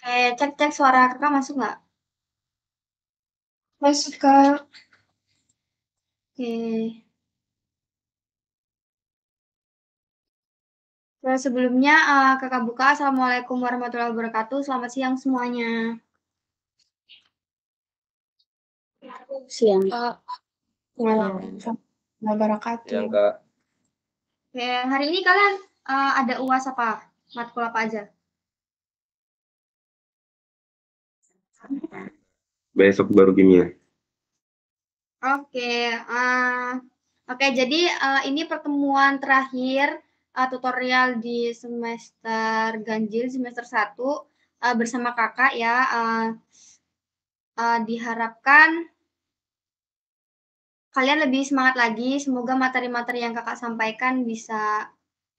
Cek-cek suara Kakak masuk nggak? Masuk, Kak. Oke. Sebelumnya Kakak buka. Assalamualaikum warahmatullahi wabarakatuh. Selamat siang semuanya. Siang, Kak. Waalaikumsalam wabarakatuh. Yang Kak, Oke, hari ini kalian ada UAS apa? Matkul apa aja? besok baru kimia. Oke, oke. Jadi ini pertemuan terakhir tutorial di semester ganjil semester 1 bersama Kakak ya. Diharapkan kalian lebih semangat lagi. Semoga materi-materi yang Kakak sampaikan bisa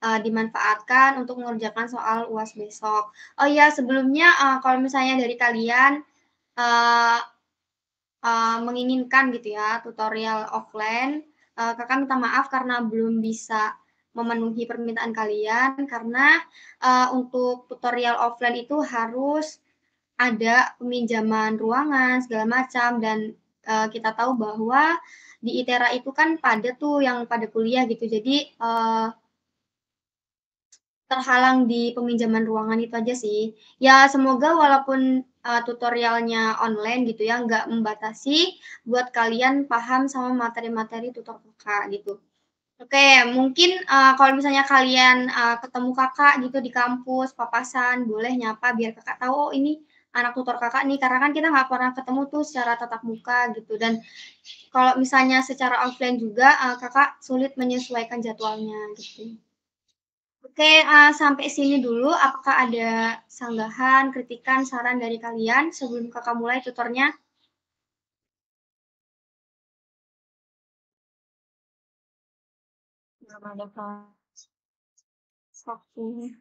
dimanfaatkan untuk mengerjakan soal UAS besok. Oh iya, sebelumnya kalau misalnya dari kalian menginginkan gitu ya tutorial offline, Kakak minta maaf karena belum bisa memenuhi permintaan kalian karena untuk tutorial offline itu harus ada peminjaman ruangan segala macam dan kita tahu bahwa di ITERA itu kan pada tuh yang pada kuliah gitu. Jadi terhalang di peminjaman ruangan itu aja sih. Ya semoga walaupun tutorialnya online gitu ya, nggak membatasi buat kalian paham sama materi-materi tutor Kakak gitu. Oke, mungkin kalau misalnya kalian ketemu Kakak gitu di kampus, papasan, boleh nyapa biar Kakak tahu, oh ini anak tutor Kakak nih, karena kan kita nggak pernah ketemu tuh secara tatap muka gitu. Dan kalau misalnya secara offline juga, Kakak sulit menyesuaikan jadwalnya gitu. Oke, sampai sini dulu. Apakah ada sanggahan, kritikan, saran dari kalian sebelum Kakak mulai tutornya? Belum ada, Kak. Oke.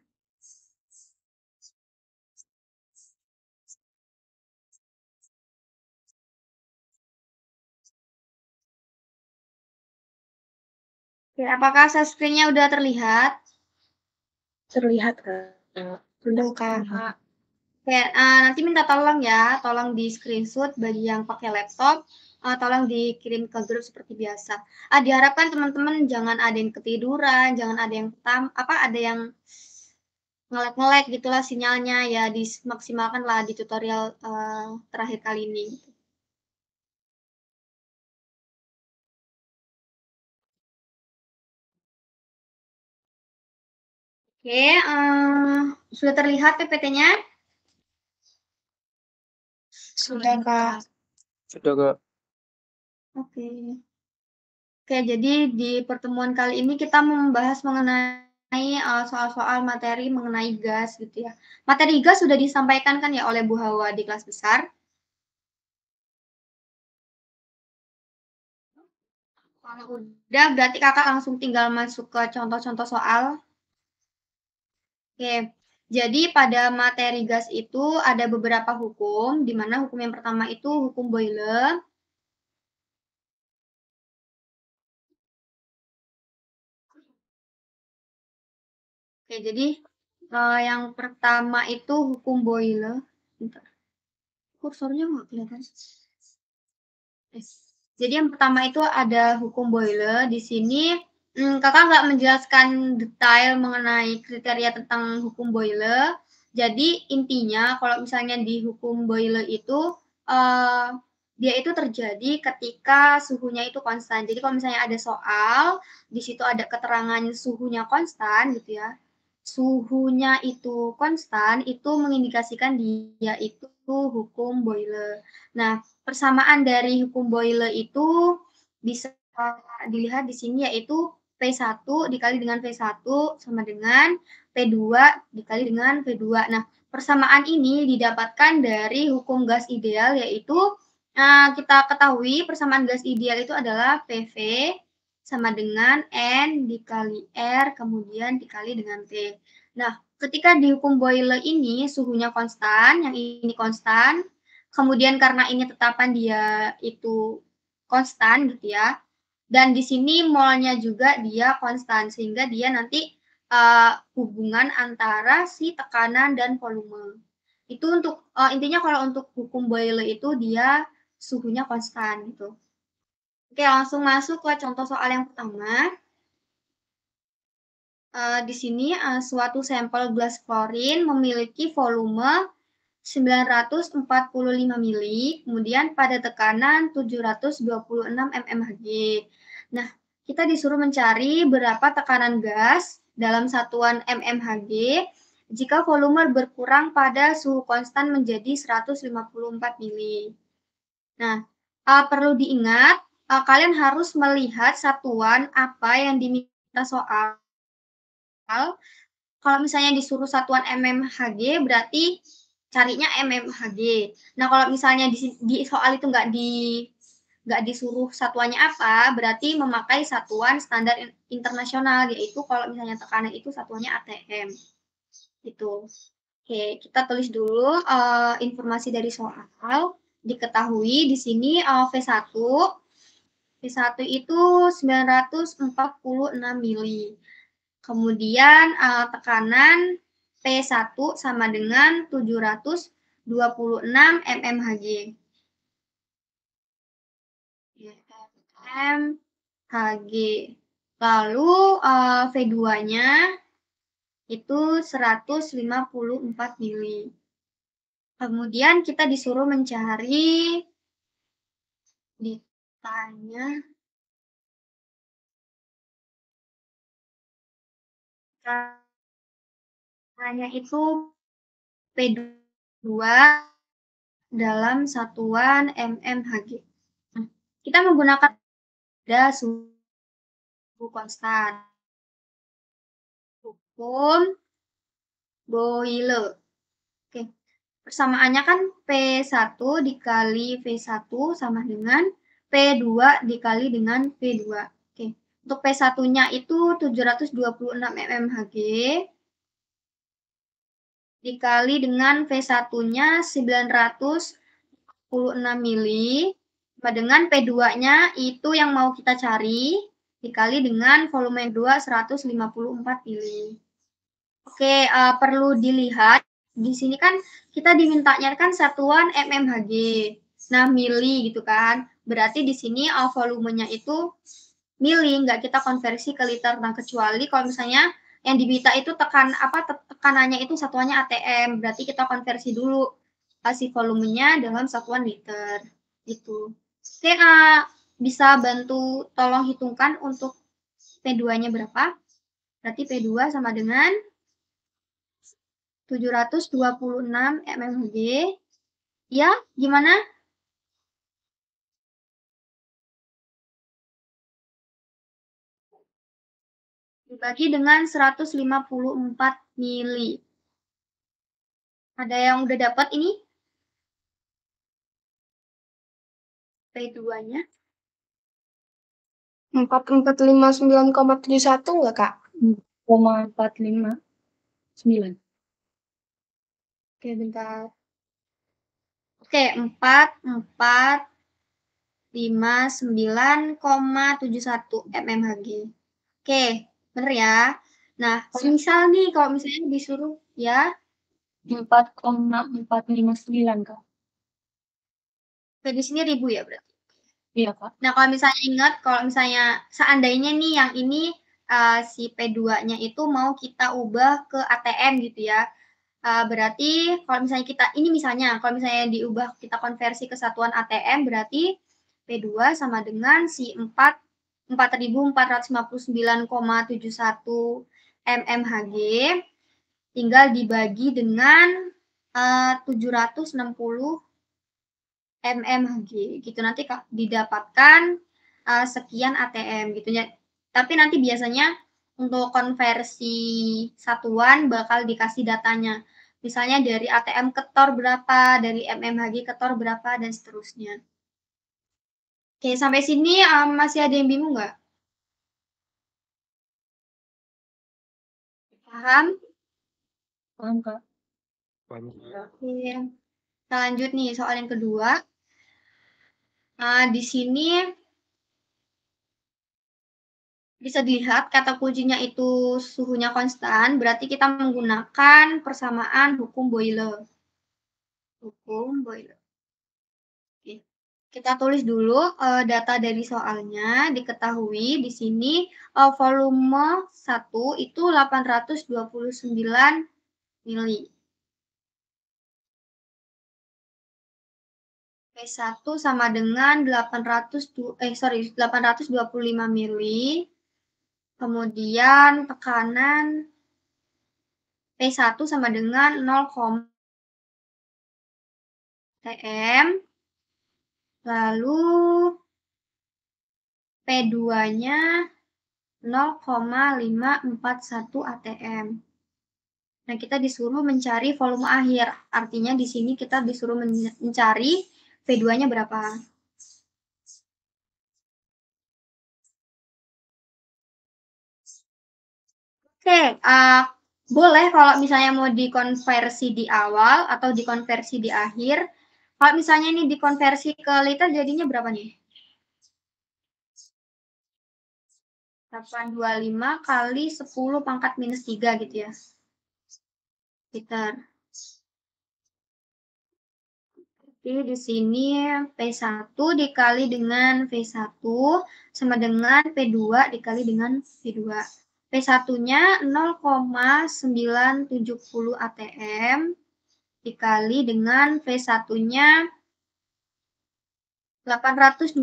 Oke, apakah share screen-nya udah terlihat? Terlihat, Kak. Udah, Kak. Oke, nanti minta tolong ya, tolong di screenshot bagi yang pakai laptop, tolong dikirim ke grup seperti biasa. Diharapkan teman-teman jangan ada yang ketiduran, jangan ada yang ada yang nge-lag gitulah sinyalnya ya dimaksimalkan lah di tutorial terakhir kali ini. Oke, sudah terlihat PPT-nya? Sudah, Kak. Sudah Kak. Oke. Oke, jadi di pertemuan kali ini kita membahas mengenai soal-soal materi mengenai gas gitu ya. Materi gas sudah disampaikan kan ya oleh Bu Hawa di kelas besar. Kalau udah berarti Kakak langsung tinggal masuk ke contoh-contoh soal. Oke. Jadi pada materi gas itu ada beberapa hukum, di mana hukum yang pertama itu hukum Boyle. Oke, jadi yang pertama itu hukum Boyle. Bentar. Kursornya nggak kelihatan. Jadi yang pertama itu ada hukum Boyle. Di sini Kakak nggak menjelaskan detail mengenai kriteria tentang hukum Boyle. Jadi intinya kalau misalnya di hukum Boyle itu dia itu terjadi ketika suhunya itu konstan. Jadi kalau misalnya ada soal, di situ ada keterangan suhunya konstan gitu ya. Suhunya itu konstan, itu mengindikasikan dia itu hukum Boyle. Nah, persamaan dari hukum Boyle itu bisa dilihat di sini yaitu P1 dikali dengan V1 sama dengan P2 dikali dengan V2. Nah, persamaan ini didapatkan dari hukum gas ideal yaitu kita ketahui persamaan gas ideal itu adalah PV sama dengan N dikali R kemudian dikali dengan T. Nah, ketika di hukum Boyle ini suhunya konstan, yang ini konstan, kemudian karena ini tetapan dia itu konstan gitu ya, dan di sini molnya juga dia konstan, sehingga dia nanti hubungan antara si tekanan dan volume. Itu untuk intinya kalau untuk hukum Boyle itu dia suhunya konstan gitu. Oke, langsung masuk ke contoh soal yang pertama. Di sini suatu sampel gelas klorin memiliki volume 945 mili, kemudian pada tekanan 726 mmHg. Nah, kita disuruh mencari berapa tekanan gas dalam satuan mmHg jika volume berkurang pada suhu konstan menjadi 154 mili. Nah, perlu diingat, kalian harus melihat satuan apa yang diminta soal. Kalau misalnya disuruh satuan mmHg berarti carinya mmHg. Nah, kalau misalnya di soal itu nggak disuruh satuannya apa, berarti memakai satuan standar internasional, yaitu kalau misalnya tekanan itu satuannya atm. Gitu. Oke, kita tulis dulu informasi dari soal. Diketahui di sini V1 itu 946 mili. Kemudian tekanan P1 sama dengan 726 mmHg. mmHg. Lalu V2-nya itu 154 mili. Kemudian kita disuruh mencari, ditanya caranya itu P2 dalam satuan mmHg. Kita menggunakan suhu konstan. Hukum Boyle. Oke. Persamaannya kan P1 dikali V1 sama dengan P2 dikali dengan V2. Oke. Untuk P1-nya itu 726 mmHg dikali dengan V1-nya 946 mili, sama dengan P2-nya itu yang mau kita cari dikali dengan volume 2 154 mili. Oke, perlu dilihat di sini kan kita dimintanya kan satuan mmHg. Nah, mili gitu kan. Berarti di sini volumenya itu mili, nggak kita konversi ke liter. Nah, kecuali kalau misalnya yang diminta itu tekanannya itu satuannya atm, berarti kita konversi dulu kasih volumenya dalam satuan liter. Gitu. Oke, bisa bantu tolong hitungkan untuk P2-nya berapa? Berarti P2 sama dengan 726 mmHg. Ya, gimana? Dibagi dengan 154 mili. Ada yang udah dapat ini? P2-nya? 4459,71 nggak, Kak? 459. Oke, bentar. Oke, 4459,71 mmHg. Oke, bener ya. Nah, misal nih kalau misalnya disuruh ya 4,459, Kak. di sini ribu ya berarti. Iya, Kak. Nah, kalau misalnya ingat, kalau misalnya seandainya nih yang ini si P2-nya itu mau kita ubah ke ATM gitu ya. Berarti kalau misalnya ini misalnya, kalau misalnya diubah kita konversi ke satuan ATM, berarti P2 sama dengan si 4.459,71 mmHg tinggal dibagi dengan 760 mmHg gitu, nanti didapatkan sekian ATM gitu ya. Tapi nanti biasanya untuk konversi satuan bakal dikasih datanya. Misalnya dari ATM ke TOR berapa, dari mmHg ke TOR berapa, dan seterusnya. Oke, sampai sini masih ada yang bingung nggak? Paham? Paham, Kak. Oke, kita lanjut nih soal yang kedua. Di sini bisa dilihat kata kuncinya itu suhunya konstan, berarti kita menggunakan persamaan hukum Boyle. Hukum boiler. Oke. Kita tulis dulu data dari soalnya. Diketahui di sini volume 1 itu 829 mili. P1 sama dengan 825 mili. Kemudian tekanan P1 sama dengan 0, atm. Lalu P2-nya 0,541 atm. Nah, kita disuruh mencari volume akhir. Artinya di sini kita disuruh mencari P2-nya berapa. Oke, boleh kalau misalnya mau dikonversi di awal atau dikonversi di akhir. Kalau misalnya ini dikonversi ke liter jadinya berapa nih? 825 kali 10 pangkat minus 3 gitu ya. Liter. Jadi di sini P1 dikali dengan V1 sama dengan P2 dikali dengan V2. P1-nya 0,970 atm dikali dengan V1-nya 825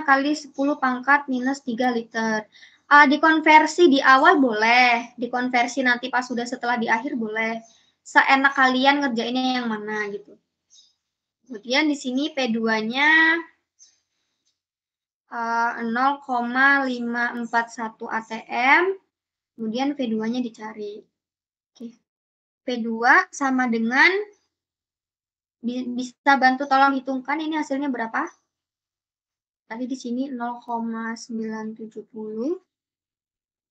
kali 10 pangkat minus 3 liter. Dikonversi di awal boleh, dikonversi nanti pas sudah setelah di akhir boleh. Seenak kalian ngerjainnya yang mana gitu. Kemudian di sini P2-nya 0,541 atm, kemudian V2-nya dicari. Oke. P2 sama dengan, bisa bantu tolong hitungkan ini hasilnya berapa? Tadi di sini 0,970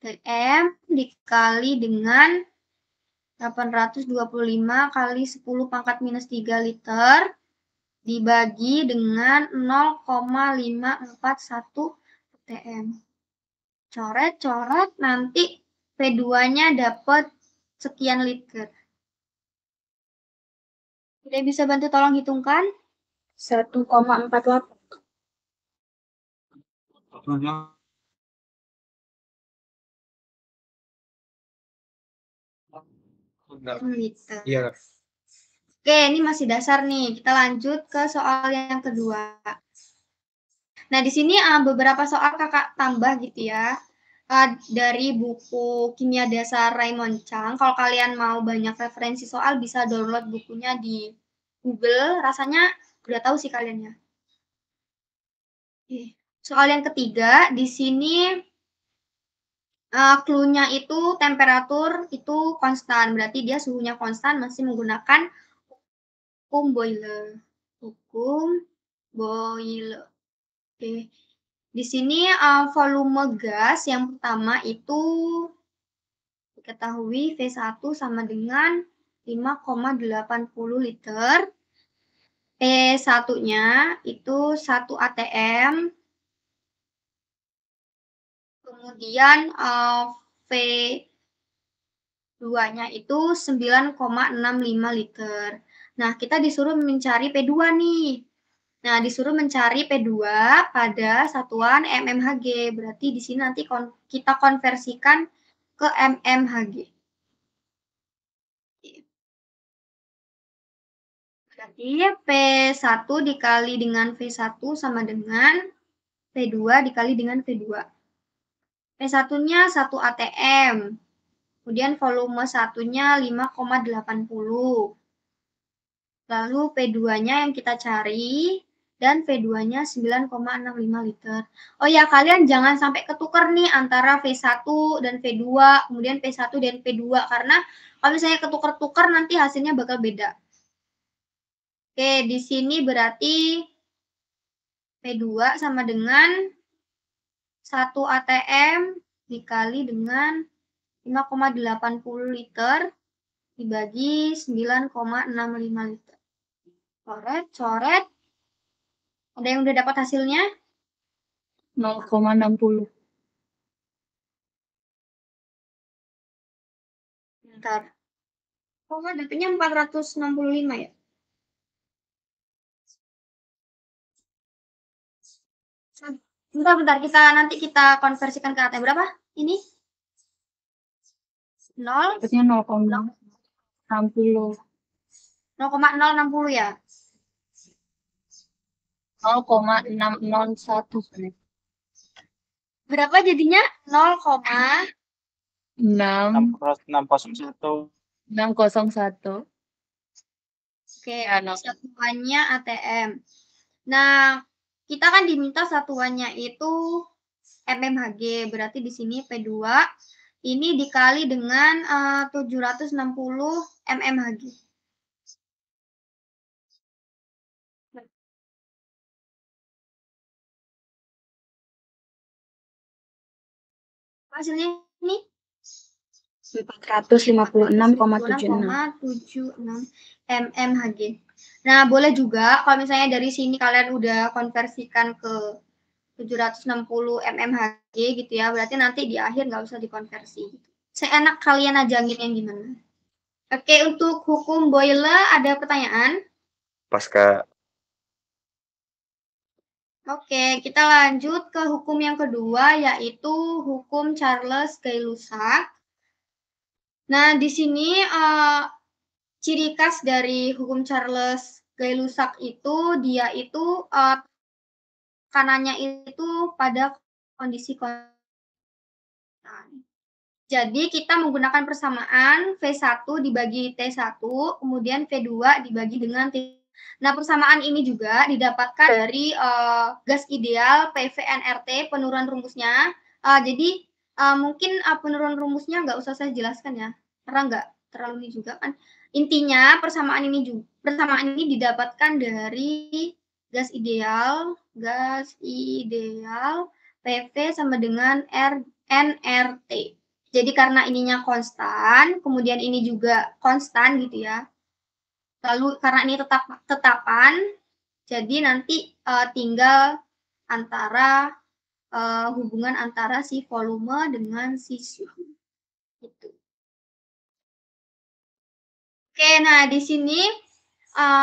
atm dikali dengan 825 kali 10 pangkat minus 3 liter dibagi dengan 0,541 atm. Coret-coret, nanti P2-nya dapat sekian liter. Tidak bisa bantu tolong hitungkan? 1,48. Liter. Iya. Oke, ini masih dasar nih. Kita lanjut ke soal yang kedua. Nah, di sini beberapa soal kakak tambah gitu ya. Dari buku Kimia Dasar Raymond Chang. Kalau kalian mau banyak referensi soal, bisa download bukunya di Google. Rasanya udah tahu sih kalian ya. Oke. Soal yang ketiga, di sini clue-nya itu temperatur itu konstan. Berarti dia suhunya konstan, masih menggunakan hukum boiler. Hukum boiler. Oke. Di sini volume gas yang pertama itu diketahui V1 sama dengan 5,80 liter. P1-nya itu 1 atm. Kemudian V2-nya itu 9,65 liter. Nah, kita disuruh mencari P2 nih. Nah, disuruh mencari P2 pada satuan mmHg. Berarti di sini nanti kita konversikan ke mmHg. Berarti P1 dikali dengan V1 sama dengan P2 dikali dengan V2. P1-nya 1 atm. Kemudian volume 1-nya 5,80. Lalu P2-nya yang kita cari, dan V2-nya 9,65 liter. Oh ya, kalian jangan sampai ketukar nih antara V1 dan V2, kemudian P1 dan P2, karena kalau misalnya ketukar-tukar nanti hasilnya bakal beda. Oke, di sini berarti P2 sama dengan 1 atm dikali dengan 5,80 liter dibagi 9,65 liter. Coret. Ada yang udah dapat hasilnya? 0,60. Bentar. Kok nggak dapetnya 465 ya? Bentar, nanti kita konversikan ke AT berapa? Ini? 0, Dapatnya 0,60. 0,060 ya? 0,601. Berapa jadinya? 601. 601. Oke, Ya, 0. satuannya ATM. Nah, kita kan diminta satuannya itu mmHg, berarti di sini P2 ini dikali dengan 760 mmHg. Hasilnya ini 456,76. mmHg. Nah, boleh juga kalau misalnya dari sini kalian udah konversikan ke 760 mmHg gitu ya, berarti nanti di akhir nggak usah dikonversi. Seenak kalian aja yang gimana. Oke, untuk hukum Boyle ada pertanyaan? Pasca. Oke, kita lanjut ke hukum yang kedua, yaitu hukum Charles Gay-Lussac. Nah, di sini ciri khas dari hukum Charles Gay-Lussac itu, dia itu tekanannya itu pada kondisi konstan. Jadi kita menggunakan persamaan V1 dibagi T1, kemudian V2 dibagi dengan T. Nah, persamaan ini juga didapatkan dari gas ideal PVNRT, penurunan rumusnya. Jadi mungkin penurunan rumusnya nggak usah saya jelaskan ya, karena nggak terlalu ini juga kan. Intinya persamaan ini didapatkan dari gas ideal PV sama dengan NRT. Jadi karena ininya konstan, kemudian ini juga konstan gitu ya. Lalu karena ini tetapan, jadi nanti tinggal antara hubungan antara si volume dengan si suhu. Gitu. Oke, nah di sini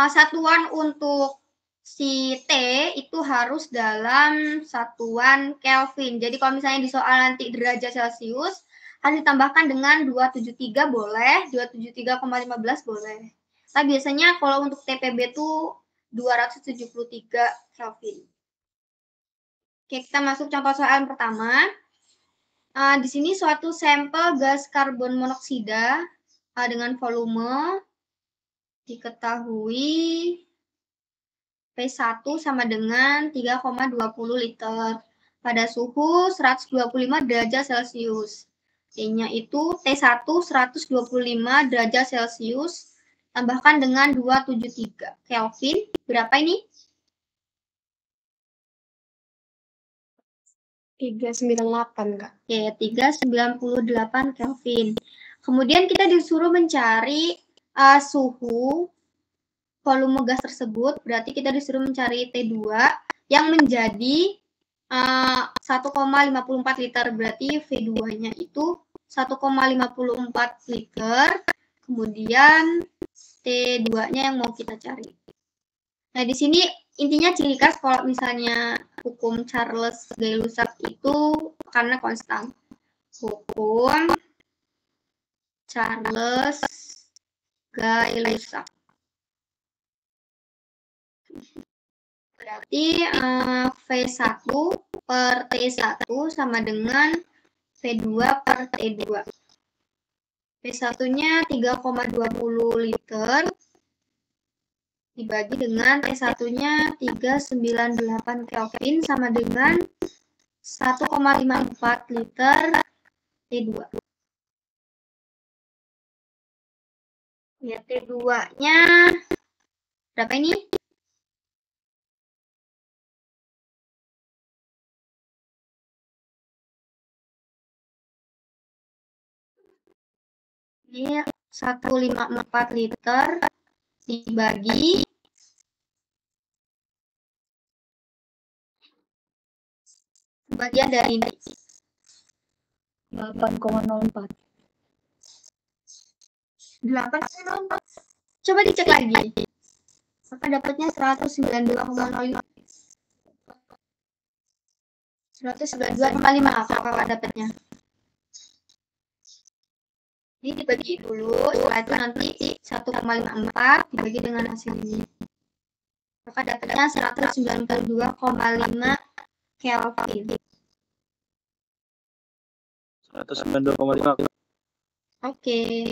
satuan untuk si T itu harus dalam satuan Kelvin. Jadi kalau misalnya di soal nanti derajat Celcius, harus ditambahkan dengan 273 boleh, 273,15 boleh. Nah, biasanya kalau untuk TPB itu 273 Kelvin. Oke, kita masuk contoh soal pertama. Di sini suatu sampel gas karbon monoksida dengan volume diketahui P1 sama dengan 3,20 liter pada suhu 125 derajat Celcius. T-nya itu T1 125 derajat Celcius tambahkan dengan 273 Kelvin. Berapa ini? 398, Kak. Oke, 398 Kelvin. Kemudian kita disuruh mencari suhu volume gas tersebut, berarti kita disuruh mencari T2 yang menjadi 1,54 liter, berarti V2-nya itu 1,54 liter, kemudian T2-nya yang mau kita cari. Nah, di sini intinya ciri khas kalau misalnya hukum Charles Gay-Lussac itu karena konstan. Hukum Charles Gay-Lussac. Berarti V1 per T1 sama dengan V2 per T2. V1-nya 3,20 liter dibagi dengan T1-nya 398 Kelvin sama dengan 1,54 liter T2. Ya, T2-nya berapa ini? Ini 154 liter dibagi bagian dari ini 8,04. 8,04. Coba dicek lagi. Maka dapatnya 192,05. 192,5 kalau kakak dapatnya. Ini dibagi dulu, setelah itu nanti 1,54 dibagi dengan hasil ini. Kakak dapatnya 192,5 Kelvin. 192,5. Oke.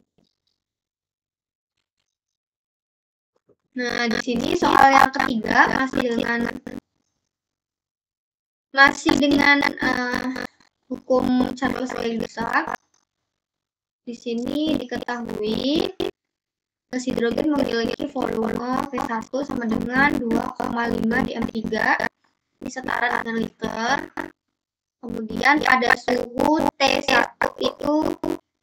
Nah, di sini soal yang ketiga masih dengan hukum Charles Lie-Lesak. Di sini diketahui gas hidrogen memiliki volume V1 sama dengan 2,5 di M3. Ini setara dengan liter. Kemudian pada suhu T1 itu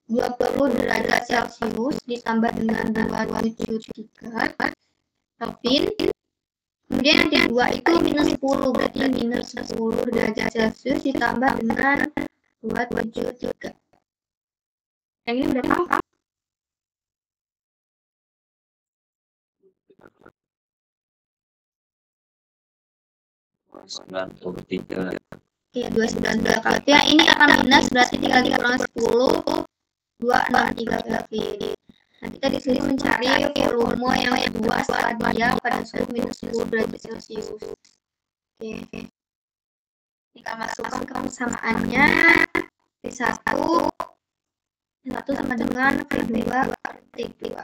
20 derajat Celcius ditambah dengan 273 Kelvin. Kemudian yang kedua itu minus 10, berarti minus 10 derajat Celcius ditambah dengan 273. Yang ini berapa? Iya, 293 Kelvin. Ya, ini akan minus, berarti tinggal dikurang 10, 263 Kelvin. Nah, kita di sini mencari volume yang kedua setelah dia pada suhu minus 10 derajat Celcius. Oke. Kita masukkan ke persamaannya. V1 sama dengan V2 T2.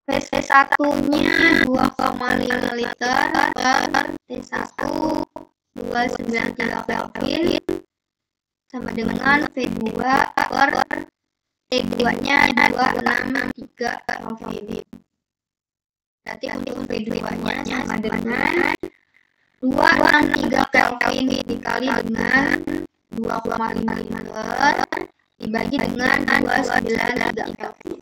V1-nya 2,5 liter per T1 293 Kelvin sama dengan V2 per T2-nya 263 Kelvin. Berarti untuk V2-nya sama dengan 263 Kelvin dikali dengan 2,5 liter dibagi dengan 293 Kelvin.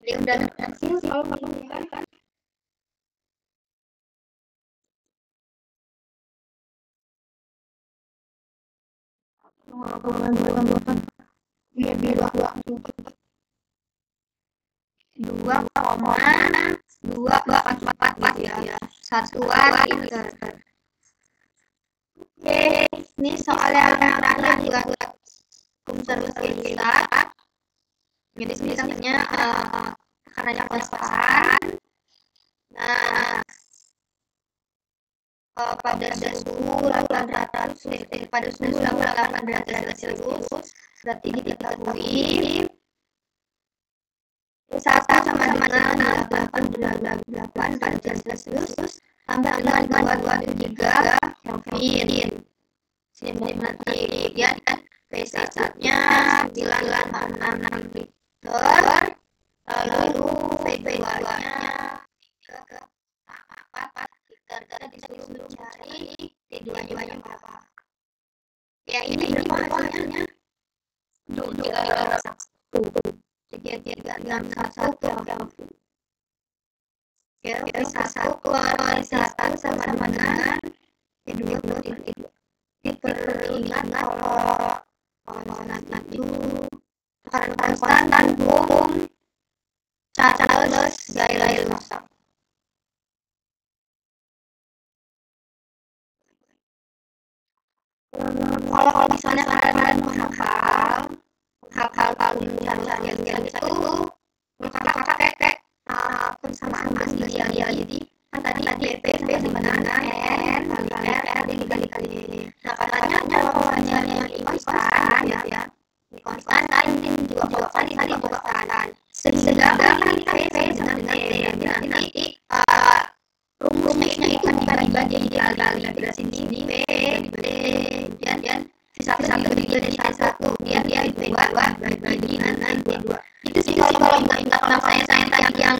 Jadi udah berhasil kalau menunjukkan. Dua empat ya, satuan liter. Oke, ini soal yang terakhir buat Charles Lie-Lesak. Jadi sini katanya tekanan konstan. Nah, pada suhu 8 derajat Celcius berarti diketahui V1 sama dengan 8 derajat Celcius tambah dengan 273 Kelvin. Sini nanti lihat V1-nya 9,6 liter, lalu V2-nya 3,4 liter. Kita disuruh mencari T2-nya berapa. Ya, ini berapa hasilnya? 3,1 Kelvin. Ya, V1 keluar V1 sama dengan T2 diperlukan kalau nanti tekanan konstan hukum Charles Lie-Lesak. Kalau misalnya kalian menghafal hukum Charles Lie-Lesak itu kakak pakai persamaan dia. Jadi kan tadi BP sama dengan N kali R dikali. Nah, katanya kalau misalnya ini konstan ya, ini konstan ini juga konstan. Sehingga PP sama dengan T. Nanti rumusnya itu dibagi dikali. Bila sini B dan satu dibagi jadi satu dia dua bagi dengan dua. Itu sih kalau nggak saya tadi yang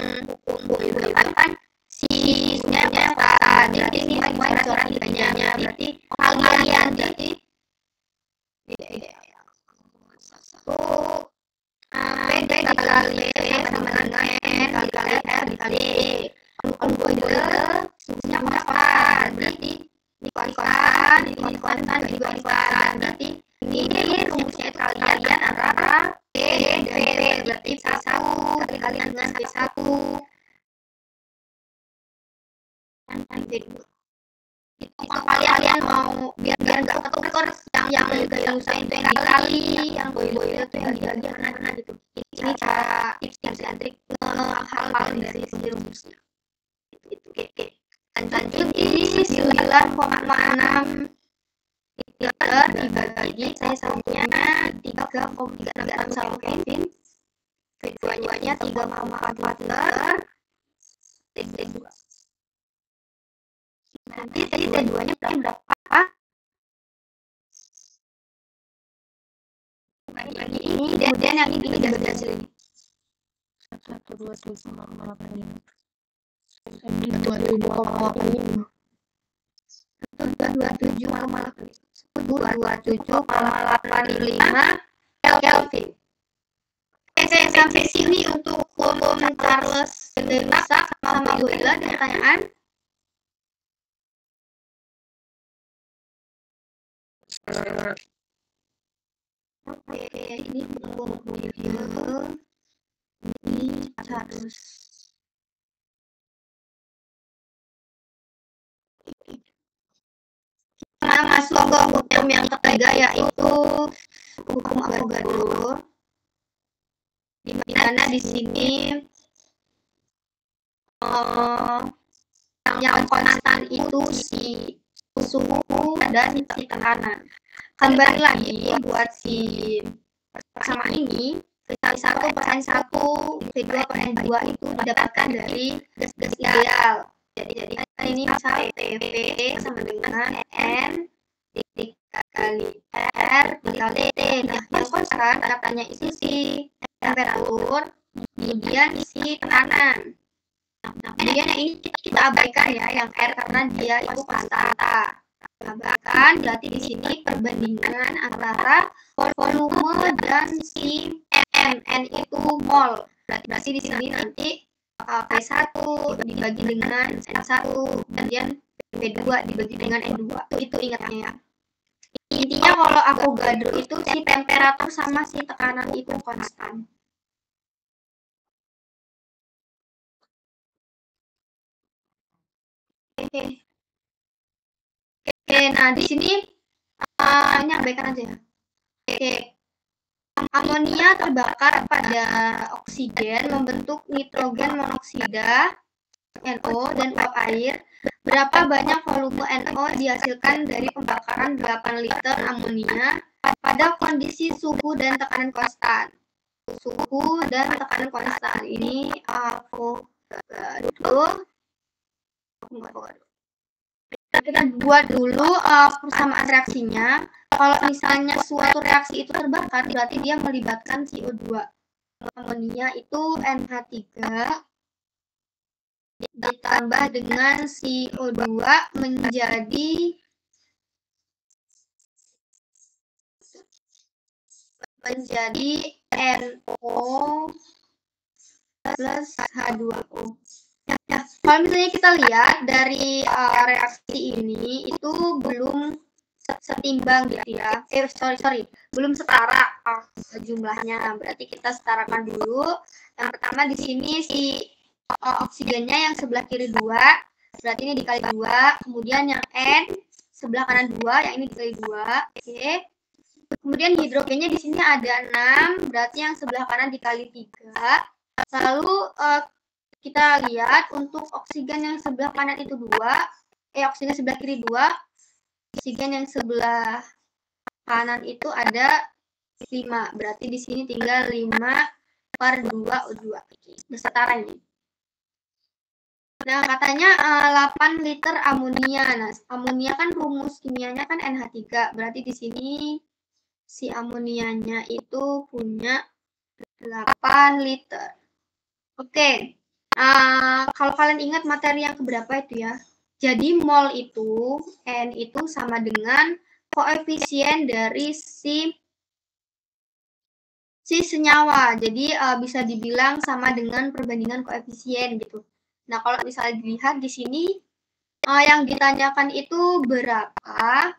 hukum kan si-nya tadi ini bocoran ditanya berarti kalian jadi P dikali sama dengan N dikali R dikali hukum Boyle suhunya berapa? Berarti dikalikan berarti ini rumusnya kalian antara P dan V berarti 1 dikali dengan V1 V2. Kalau kalian mau biar nggak ketuker yang usaha itu yang dikali, yang boiler itu yang dibagi mana gitu. Ini cara tips dan trik hal dari si rumusnya. Oke. Lanjut ini 9,6 liter dibagi saya satunya 3,36 Kelvin. V2-nya 3,4 liter. T2. Nanti T2-nya berapa? Bagi ini, kemudian yang ini udah berhasil ini. 1, 2, 7, 8, 5. 27,85. 27,85 Kelvin. Oke, sampai sini untuk hukum Charles rusak sama boiler. Ada pertanyaan? Oke, ini hukum boiler. Ini Charles. Kita masuk ke hukum yang ketiga, yaitu hukum Avogadro. Di mana di sini yang konstan itu si suhu dan si tekanan. Kembali lagi buat si persamaan ini, V1/N1, V2/N2 itu didapatkan dari gas ideal. Jadi ini misal PV sama dengan N dikali R dikali T. Nah, yang konstan katanya itu si temperatur, kemudian si tekanan. Nah, kemudian yang ini kita abaikan ya, yang R karena dia itu konstanta. Abaikan berarti di sini perbandingan antara volume dan si N itu mol. Berarti di sini nanti P1 dibagi dengan N1, kemudian P2 dibagi dengan N2. Itu ingatnya ya. Intinya kalau Avogadro itu si temperatur sama si tekanan itu konstan. Oke, nah di sini ini abaikan aja ya. Oke, amonia terbakar pada oksigen membentuk nitrogen monoksida NO dan uap air. Berapa banyak volume NO dihasilkan dari pembakaran 8 liter amonia pada kondisi suhu dan tekanan konstan? Suhu dan tekanan konstan ini Avogadro. Kita buat dulu persamaan reaksinya. Kalau misalnya suatu reaksi itu terbakar, berarti dia melibatkan CO2. Amonia itu NH3 ditambah dengan CO2 menjadi NO plus H2O. Nah, kalau misalnya kita lihat dari reaksi ini itu belum setimbang gitu ya. Belum setara jumlahnya. Berarti kita setarakan dulu. Yang pertama di sini si oksigennya yang sebelah kiri 2, berarti ini dikali 2. Kemudian yang N sebelah kanan 2, yang ini dikali 2. Oke. Kemudian hidrogennya di sini ada 6, berarti yang sebelah kanan dikali 3. Lalu kita lihat untuk oksigen yang sebelah kanan itu 2, oksigen sebelah kiri 2, oksigen yang sebelah kanan itu ada 5. Berarti di sini tinggal 5/2O2. Setara ini. Nah, katanya 8 liter amonia. Nah, amonia kan rumus kimianya kan NH3. Berarti di sini si amonianya itu punya 8 liter. Oke. Kalau kalian ingat materi yang keberapa itu ya. Jadi mol itu N itu sama dengan koefisien dari si senyawa. Jadi bisa dibilang sama dengan perbandingan koefisien gitu. Nah, kalau misalnya dilihat di sini yang ditanyakan itu berapa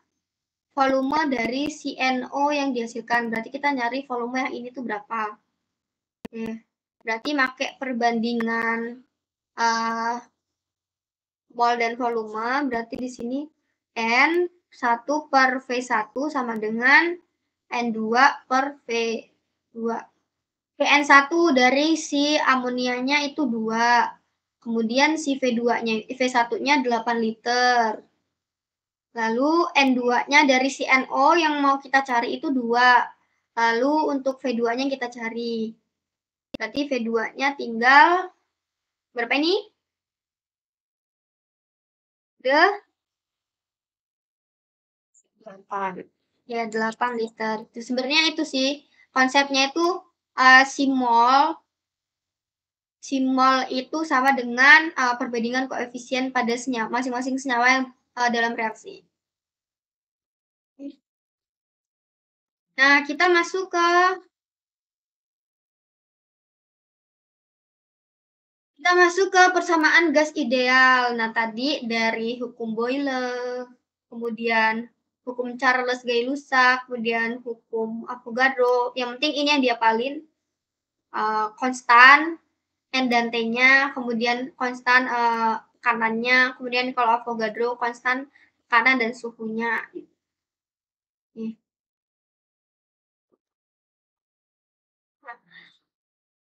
volume dari si NO yang dihasilkan. Berarti kita nyari volume yang ini tuh berapa. Oke. Berarti pakai perbandingan mol dan volume, berarti di sini N1 per V1 sama dengan N2 per V2. N1 dari si amonianya itu 2. Kemudian si V1-nya 8 liter. Lalu N2-nya dari si NO yang mau kita cari itu 2. Lalu untuk V2-nya kita cari. Berarti V2-nya tinggal berapa ini? 8. Ya, 8 liter. Itu sebenarnya itu sih konsepnya itu si mol itu sama dengan perbandingan koefisien pada masing-masing senyawa yang dalam reaksi. Nah, kita masuk ke persamaan gas ideal. Nah, tadi dari hukum Boyle, kemudian hukum Charles-Gay-Lussac, kemudian hukum Avogadro. Yang penting ini yang diapalin. Konstan N dan T-nya, kemudian konstan tekanannya, kemudian kalau Avogadro konstan tekanan dan suhunya. Nih.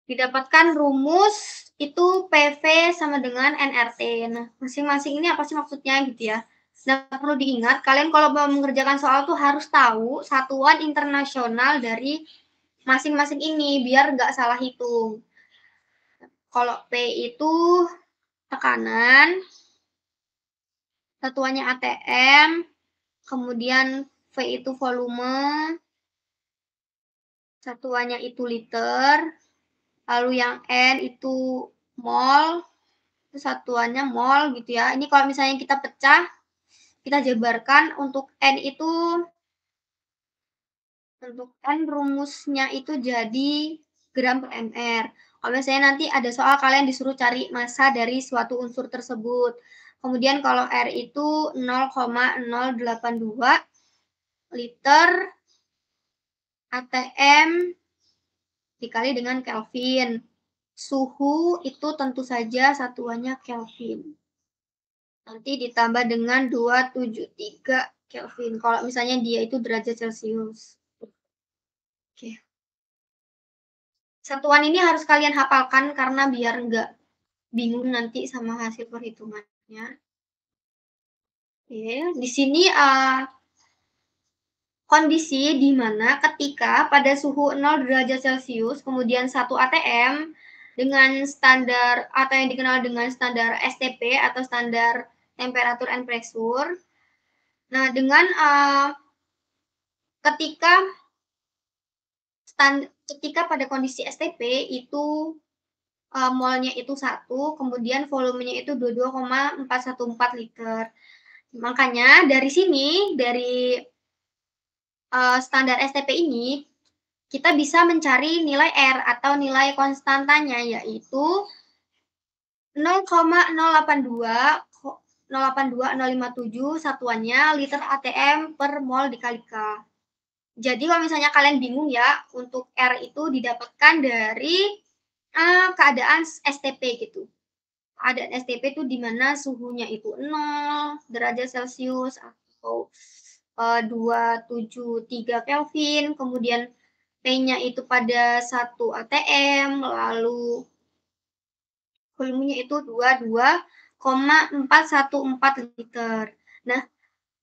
Didapatkan rumus itu PV sama dengan nRT. Nah, masing-masing ini apa sih maksudnya gitu ya. Nah, perlu diingat, kalian kalau mau mengerjakan soal tuh harus tahu satuan internasional dari masing-masing ini, biar nggak salah hitung. Kalau P itu tekanan, satuannya ATM, kemudian V itu volume, satuannya itu liter, lalu yang N itu mol, itu satuannya mol gitu ya. Ini kalau misalnya kita pecah, kita jabarkan untuk N itu, untuk N rumusnya itu jadi gram per mR. Kalau misalnya nanti ada soal kalian disuruh cari massa dari suatu unsur tersebut. Kemudian kalau R itu 0,082 liter ATM dikali dengan Kelvin. Suhu itu tentu saja satuannya Kelvin. Nanti ditambah dengan 273 Kelvin. Kalau misalnya dia itu derajat Celcius. Oke. Satuan ini harus kalian hafalkan karena biar nggak bingung nanti sama hasil perhitungannya. Oke, di sini kondisi di mana ketika pada suhu 0 derajat Celcius, kemudian 1 ATM dengan standar atau yang dikenal dengan standar STP atau standar temperatur and pressure. Nah, dengan ketika pada kondisi STP itu molnya itu 1, kemudian volumenya itu 22,414 liter. Makanya dari sini, dari standar STP ini, kita bisa mencari nilai R atau nilai konstantanya, yaitu 0,082057 satuannya liter ATM per mol dikali K. Jadi kalau misalnya kalian bingung ya, untuk R itu didapatkan dari keadaan STP gitu. Keadaan STP itu di mana suhunya itu 0 derajat Celcius atau 273 Kelvin, kemudian P-nya itu pada 1 ATM, lalu volumenya itu 22,414 liter. Nah,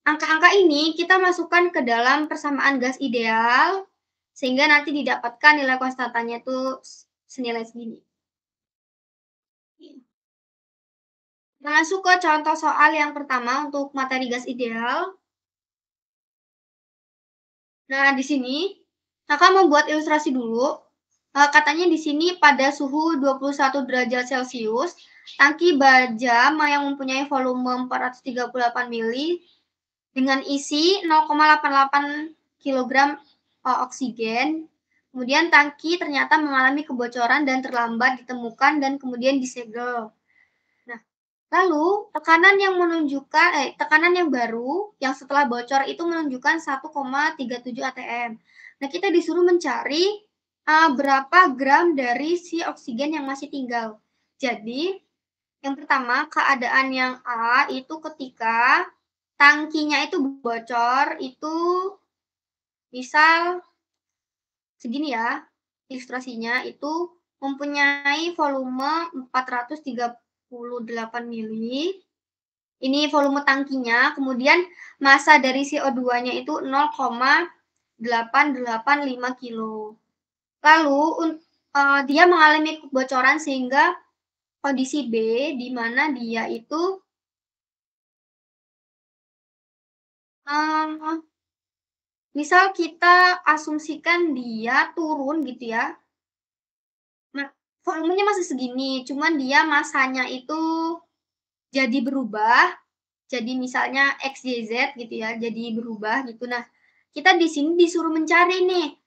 angka-angka ini kita masukkan ke dalam persamaan gas ideal, sehingga nanti didapatkan nilai konstantanya itu senilai segini. Kita masuk ke contoh soal yang pertama untuk materi gas ideal. Nah, di sini kakak membuat ilustrasi dulu. Katanya di sini pada suhu 21 derajat Celcius, tangki baja yang mempunyai volume 438 mili dengan isi 0,88 kg oksigen. Kemudian tangki ternyata mengalami kebocoran dan terlambat ditemukan dan kemudian disegel. Nah, lalu tekanan yang baru yang setelah bocor itu menunjukkan 1,37 atm. Nah, kita disuruh mencari berapa gram dari si oksigen yang masih tinggal. Jadi, Yang pertama, keadaan yang A itu ketika tangkinya itu bocor, itu misal segini ya, ilustrasinya itu mempunyai volume 438 mili. Ini volume tangkinya, kemudian massa dari CO2-nya itu 0,885 kilo. Lalu dia mengalami kebocoran sehingga kondisi B di mana dia itu misal kita asumsikan dia turun gitu ya. Nah, volumenya masih segini, cuman dia massanya itu jadi berubah. Jadi misalnya X, Y, Z gitu ya, jadi berubah gitu. Nah, kita di sini disuruh mencari nih,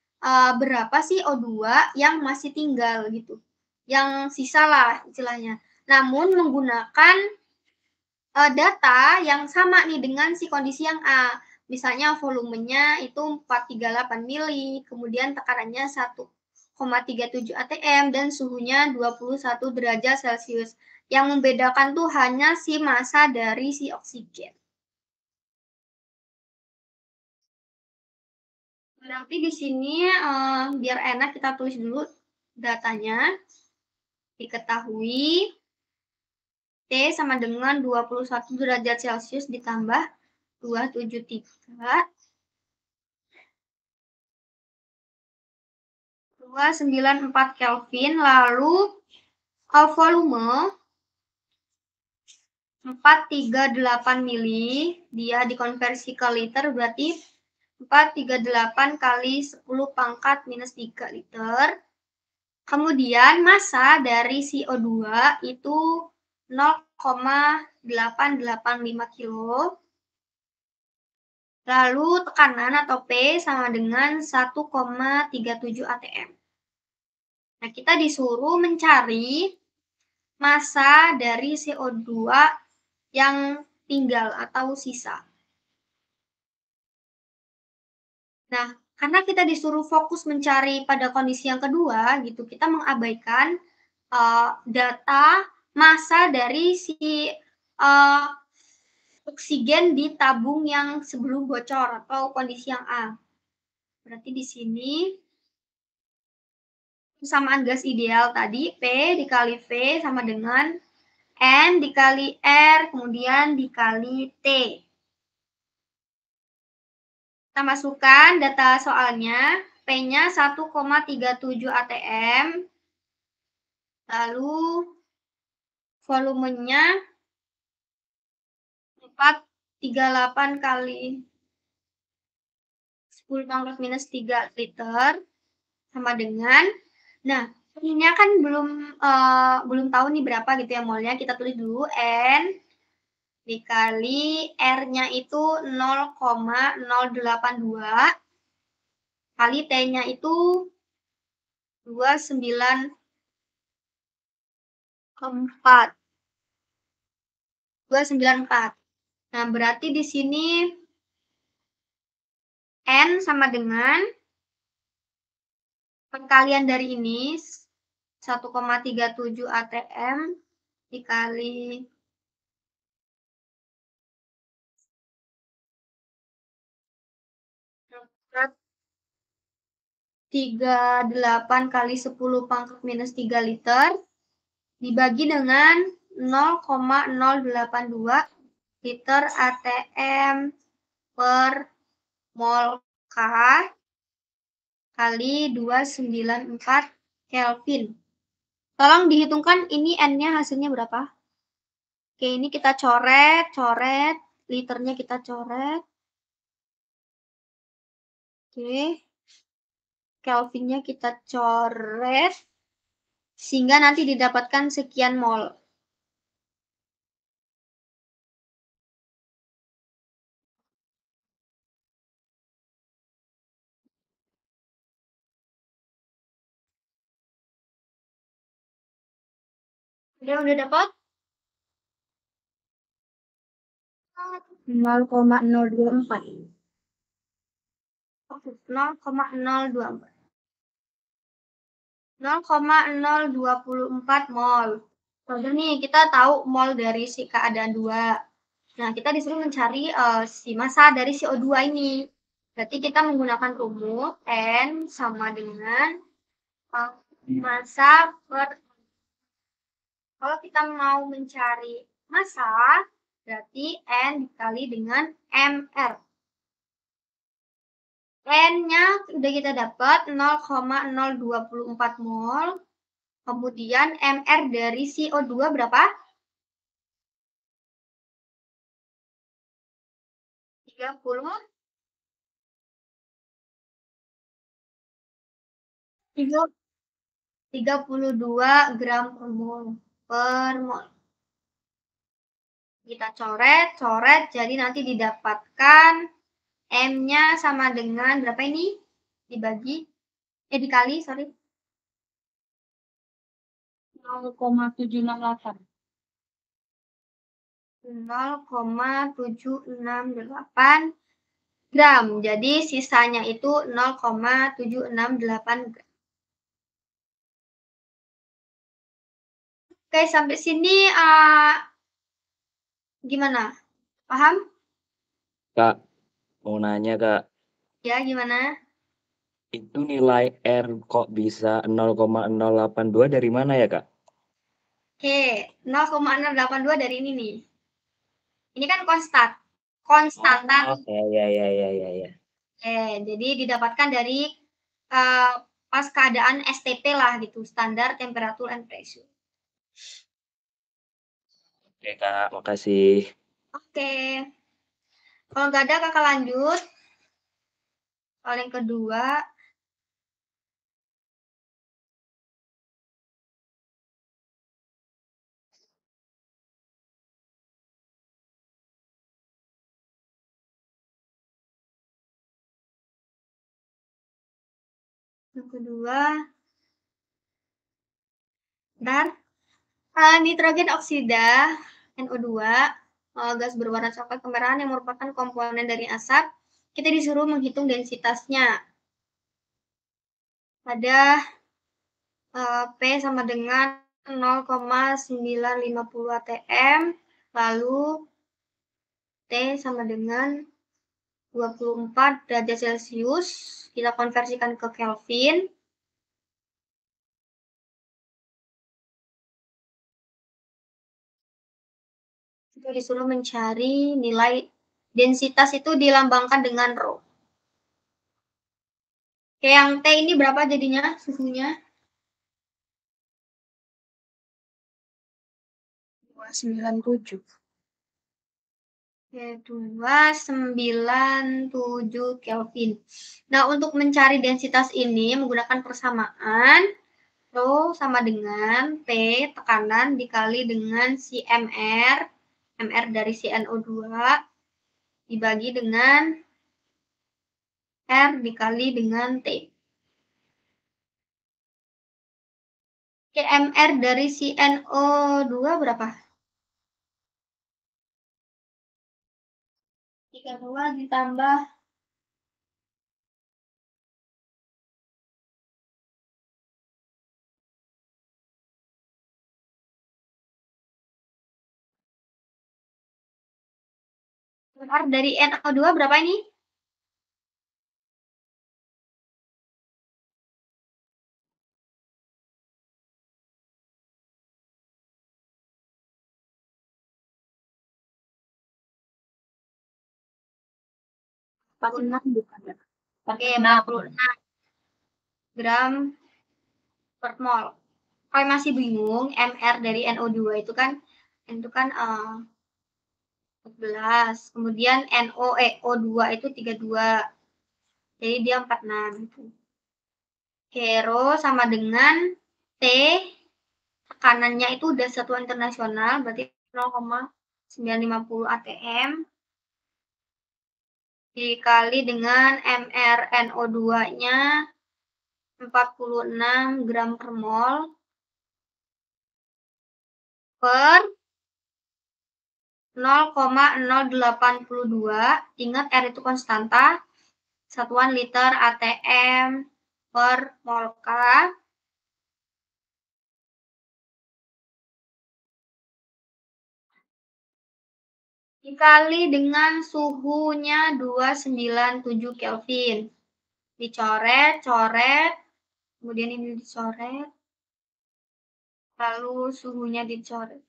berapa sih O2 yang masih tinggal gitu, yang sisa lah istilahnya. Namun menggunakan data yang sama nih dengan si kondisi yang A. Misalnya volumenya itu 438 mili, kemudian tekanannya 1,37 atm dan suhunya 21 derajat Celcius. Yang membedakan tuh hanya si massa dari si oksigen. Berarti di sini biar enak kita tulis dulu datanya. Diketahui T sama dengan 21 derajat Celcius ditambah 273 294 Kelvin, lalu volume 438 mili, dia dikonversi ke liter berarti 438 kali 10 pangkat minus 3 liter. Kemudian massa dari CO2 itu 0,885 kilo. Lalu tekanan atau P sama dengan 1,37 atm. Nah, kita disuruh mencari massa dari CO2 yang tinggal atau sisa. Nah, karena kita disuruh fokus mencari pada kondisi yang kedua, gitu, kita mengabaikan data massa dari si oksigen di tabung yang sebelum bocor atau kondisi yang A. Berarti di sini persamaan gas ideal tadi P dikali V sama dengan N dikali R kemudian dikali T. Kita masukkan data soalnya, P-nya 1,37 atm, lalu volumenya 438 kali 10 pangkat minus 3 liter sama dengan, nah ini kan belum tahu nih berapa gitu ya molnya, kita tulis dulu N dikali R-nya itu 0,082 kali T-nya itu 294. Nah, berarti di sini N sama dengan perkalian dari ini 1,37 atm dikali 38 kali 10 pangkat minus 3 liter dibagi dengan 0,082 liter atm per mol K kali 294 Kelvin. Tolong dihitungkan ini N-nya hasilnya berapa? Oke, ini kita coret, liternya kita coret. Oke. Kelvinnya kita coret sehingga nanti didapatkan sekian mol. Udah dapat? 0,024. 0,024 mol. Contoh nih, kita tahu mol dari si keadaan 2. Nah, kita disuruh mencari si massa dari si O2 ini. Berarti kita menggunakan rumus N sama dengan massa per. Kalau kita mau mencari massa, berarti N dikali dengan MR. N-nya sudah kita dapat 0,024 mol. Kemudian MR dari CO2 berapa? 32 gram per mol. Kita coret, jadi nanti didapatkan M-nya sama dengan berapa ini? Dikali, sorry. 0,768. 0,768 gram. Jadi sisanya itu 0,768 gram. Oke, sampai sini gimana? Paham? Kak, mau nanya Kak, Ya, gimana? itu nilai R kok bisa 0,082 dari mana ya Kak? Oke, 0,682 dari ini nih. Ini kan konstanta. Ya. Oke, jadi didapatkan dari pas keadaan STP lah gitu, standar temperature and pressure. Oke Kak, makasih. Oke. Kalau nggak ada kakak lanjut. Soal yang kedua. Yang kedua. Bentar. Nitrogen oksida NO2, gas berwarna coklat kemerahan yang merupakan komponen dari asap, kita disuruh menghitung densitasnya. Ada P sama dengan 0,950 atm, lalu T sama dengan 24 derajat Celcius, kita konversikan ke Kelvin. Kita disuruh mencari nilai densitas itu dilambangkan dengan rho. Oke, yang T ini berapa jadinya suhunya? 297. Oke, 297 Kelvin. Nah, untuk mencari densitas ini menggunakan persamaan rho sama dengan P tekanan dikali dengan si MR dari si NO2 dibagi dengan R dikali dengan T. Oke, MR dari si NO2 berapa? 32 ditambah R dari NO2 berapa ini? Bukan ya? Oke, 46 gram per mol. Kalau masih bingung, MR dari NO2 itu kan 14. Kemudian O2 itu 32. Jadi dia 46 gitu. Oke, rho sama dengan T, tekanannya itu udah satuan internasional, berarti 0,950 atm dikali dengan mRNO2-nya 46 gram per mol per 0,082. Ingat R itu konstanta, satuan liter atm per mol K. dikali dengan suhunya 297 Kelvin. Dicoret, coret, kemudian ini dicoret, lalu suhunya dicoret.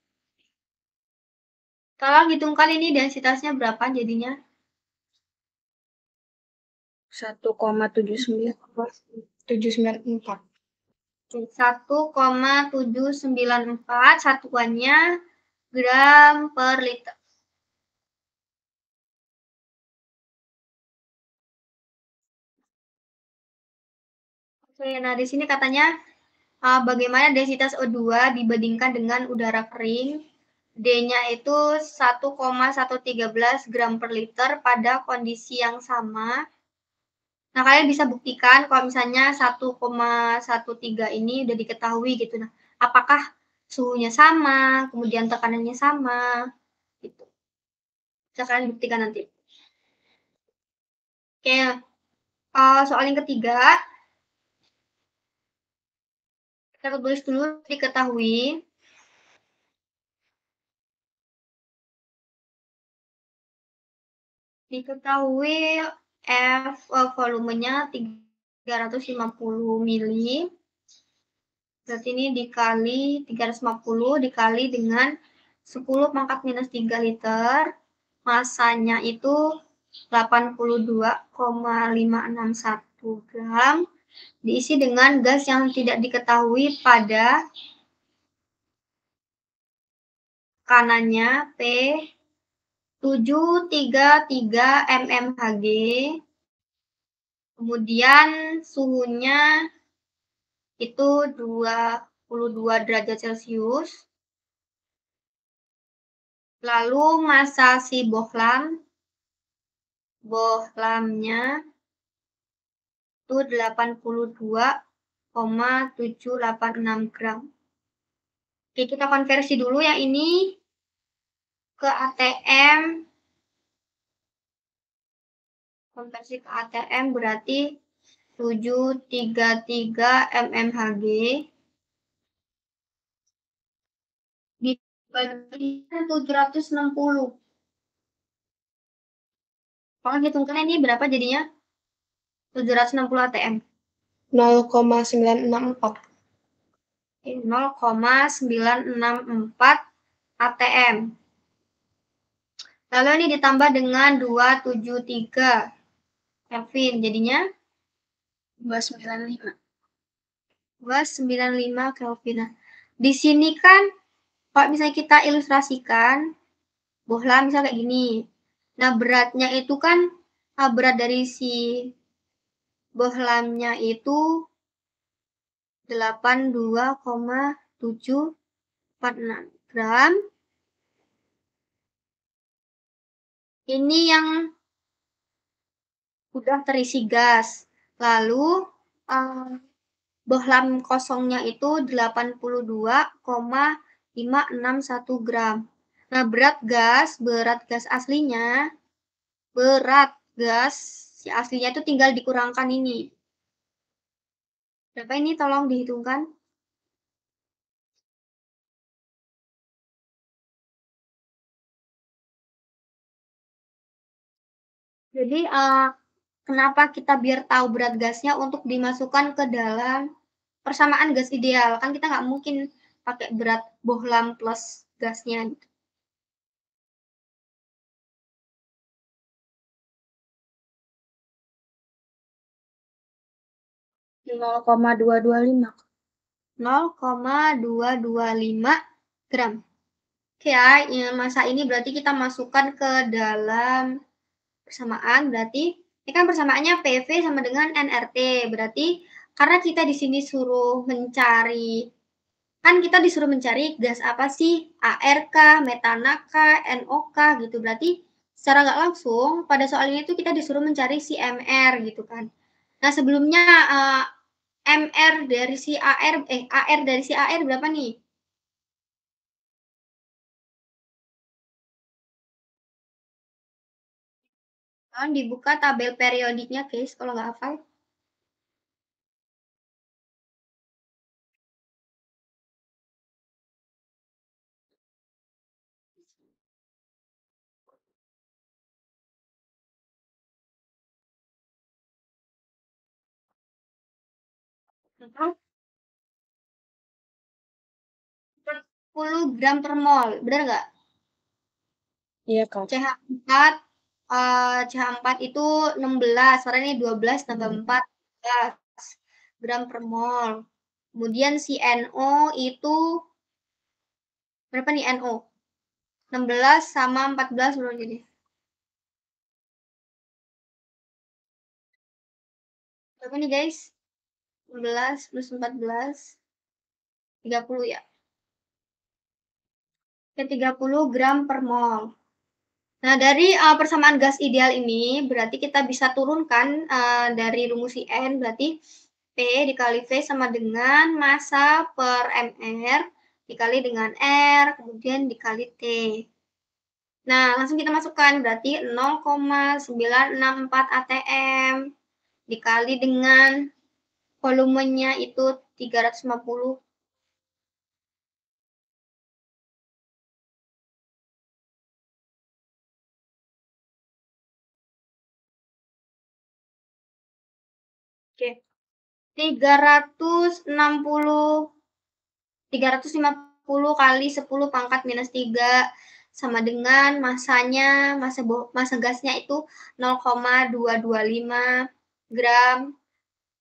Tolong hitungkan ini densitasnya berapa jadinya? 1,794. 1,794 satuannya gram per liter. Oke, nah di sini katanya bagaimana densitas O2 dibandingkan dengan udara kering. D-nya itu 1,113 gram per liter pada kondisi yang sama. Nah, kalian bisa buktikan kalau misalnya 1,13 ini udah diketahui gitu. Nah, apakah suhunya sama, kemudian tekanannya sama, gitu. Bisa kalian buktikan nanti. Oke, soal yang ketiga. Kita tulis dulu diketahui. Diketahui F volumenya 350 mili. Berarti ini dikali 350 dikali dengan 10 pangkat minus 3 liter. Masanya itu 82,561 gram. Diisi dengan gas yang tidak diketahui pada kanannya P 733 mmHg. Kemudian suhunya itu 22 derajat Celcius. Lalu massa si bohlamnya itu 82,786 gram. Oke, kita konversi dulu yang ini ke ATM. Konversi ke ATM berarti 733 mmHg dibagi 760. Kalau hitungkan ini berapa jadinya? 760 ATM. 0,964. 0,964 ATM. Lalu ini ditambah dengan 273 Kelvin, jadinya 295. 295 Kelvin. Nah, di sini kan kalau misalnya kita ilustrasikan bohlam misalnya kayak gini. Nah, beratnya itu kan berat dari si bohlamnya itu 82,746 gram. Ini yang udah terisi gas. Lalu bohlam kosongnya itu 82,561 gram. Nah, berat gas aslinya, berat gas si aslinya itu tinggal dikurangkan ini. Berapa ini tolong dihitungkan? Jadi, kenapa kita biar tahu berat gasnya untuk dimasukkan ke dalam persamaan gas ideal? Kan kita nggak mungkin pakai berat bohlam plus gasnya. 0,225. 0,225 gram. Oke ya, massa ini berarti kita masukkan ke dalam persamaan. Berarti ini kan persamaannya PV sama dengan nRT. Berarti karena kita di sini disuruh mencari gas apa sih? AR kah, metana kah, NO kah gitu. Berarti secara nggak langsung pada soal ini tuh kita disuruh mencari si MR gitu kan. Nah, sebelumnya AR dari si AR berapa nih? Tolong dibuka tabel periodiknya, guys, kalau nggak hafal. 10 gram per mol, benar nggak? Iya, Kak. CH4 itu 16, karena ini 12 tambah 4, 14 gram per mol. Kemudian si NO itu berapa nih NO? 16 sama 14 berapa jadi? Berapa nih guys? 16 plus 14, 30 ya? 30 gram per mol. Nah, dari persamaan gas ideal ini, berarti kita bisa turunkan dari rumus IN, berarti P dikali V sama dengan massa per MR dikali dengan R, kemudian dikali T. Nah, langsung kita masukkan, berarti 0,964 ATM dikali dengan volumenya itu 350. Oke. 350 kali 10 pangkat minus 3 sama dengan masanya, massa gasnya itu 0,225 gram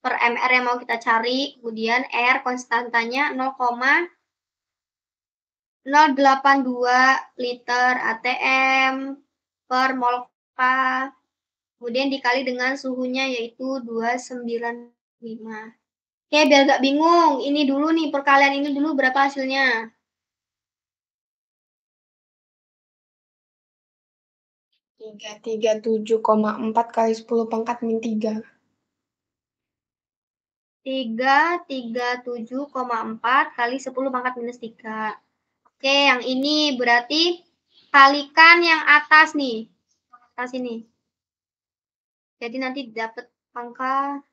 per mr yang mau kita cari. Kemudian R konstantanya 0,082 liter ATM per mol K. Kemudian dikali dengan suhunya yaitu 295. Oke, biar gak bingung, ini dulu nih, perkalian ini dulu berapa hasilnya? 337,4 kali 10 pangkat min 3. 337,4 kali 10 pangkat minus 3. Oke, yang ini berarti kalikan yang atas nih. Atas ini. Jadi nanti dapat angka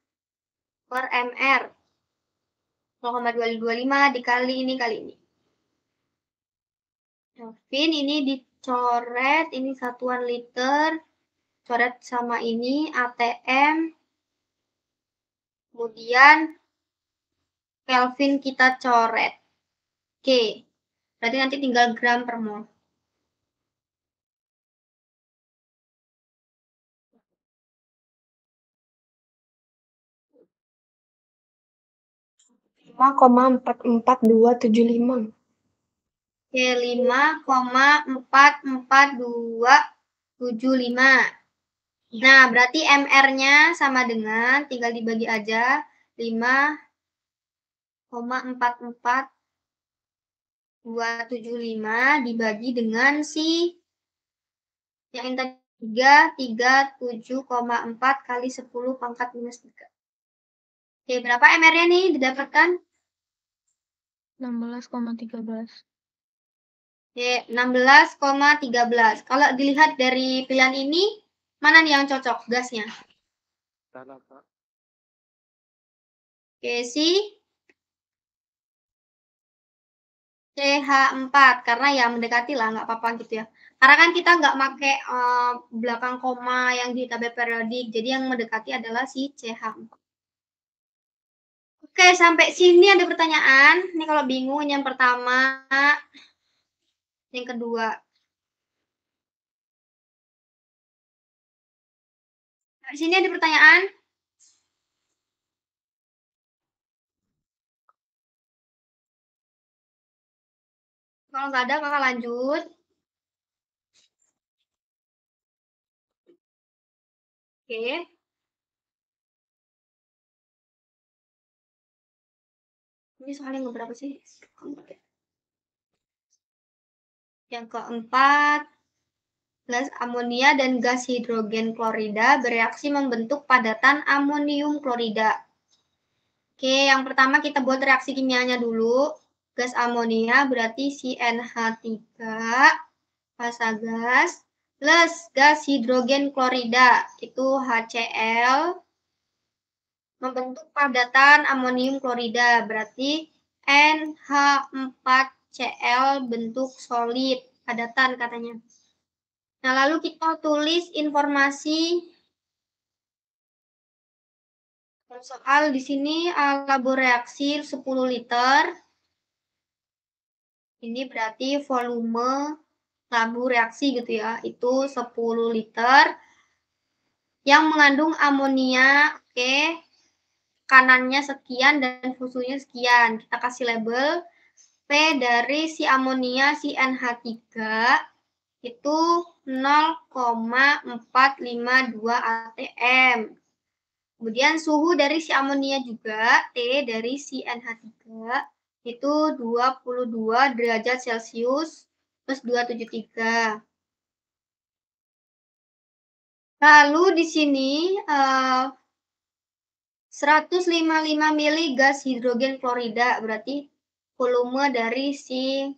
per MR. 0,225 dikali ini kali ini. Kelvin ini dicoret, ini satuan liter. Coret sama ini ATM. Kemudian Kelvin kita coret. Oke. Berarti nanti tinggal gram per mol. 5,44275. Oke, 5,44275. Nah, berarti MR-nya sama dengan, tinggal dibagi aja, 5,44275 dibagi dengan si yang ini tadi 337,4 kali 10 pangkat minus 3. Oke, berapa MR-nya nih didapatkan? 16,13. Oke, 16,13. Kalau dilihat dari pilihan ini, mana nih yang cocok gasnya? Oke, si CH4, karena ya mendekati lah, nggak apa-apa gitu ya. Karena kan kita nggak pakai belakang koma yang di tabel periodik, jadi yang mendekati adalah si CH4. Oke, sampai sini ada pertanyaan. Ini kalau bingung, yang pertama, yang kedua. Sampai sini ada pertanyaan? Kalau nggak ada, kakak lanjut. Oke. Ini soalnya berapa sih? Yang keempat, gas amonia dan gas hidrogen klorida bereaksi membentuk padatan amonium klorida. Oke, yang pertama kita buat reaksi kimianya dulu. Gas amonia berarti CnH3, fasa gas, plus gas hidrogen klorida, itu HCl, membentuk padatan amonium klorida, berarti NH4Cl bentuk solid, padatan katanya. Nah, lalu kita tulis informasi Soal di sini labo reaksi 10 liter. Ini berarti volume labo reaksi gitu ya, itu 10 liter yang mengandung amonia, oke. Kanannya sekian dan fusunya sekian. Kita kasih label P dari si amonia si NH3 itu 0,452 atm. Kemudian suhu dari si amonia juga, T dari si NH3 itu 22 derajat Celcius plus 273. Lalu di sini 155 mili gas hidrogen klorida, berarti volume dari si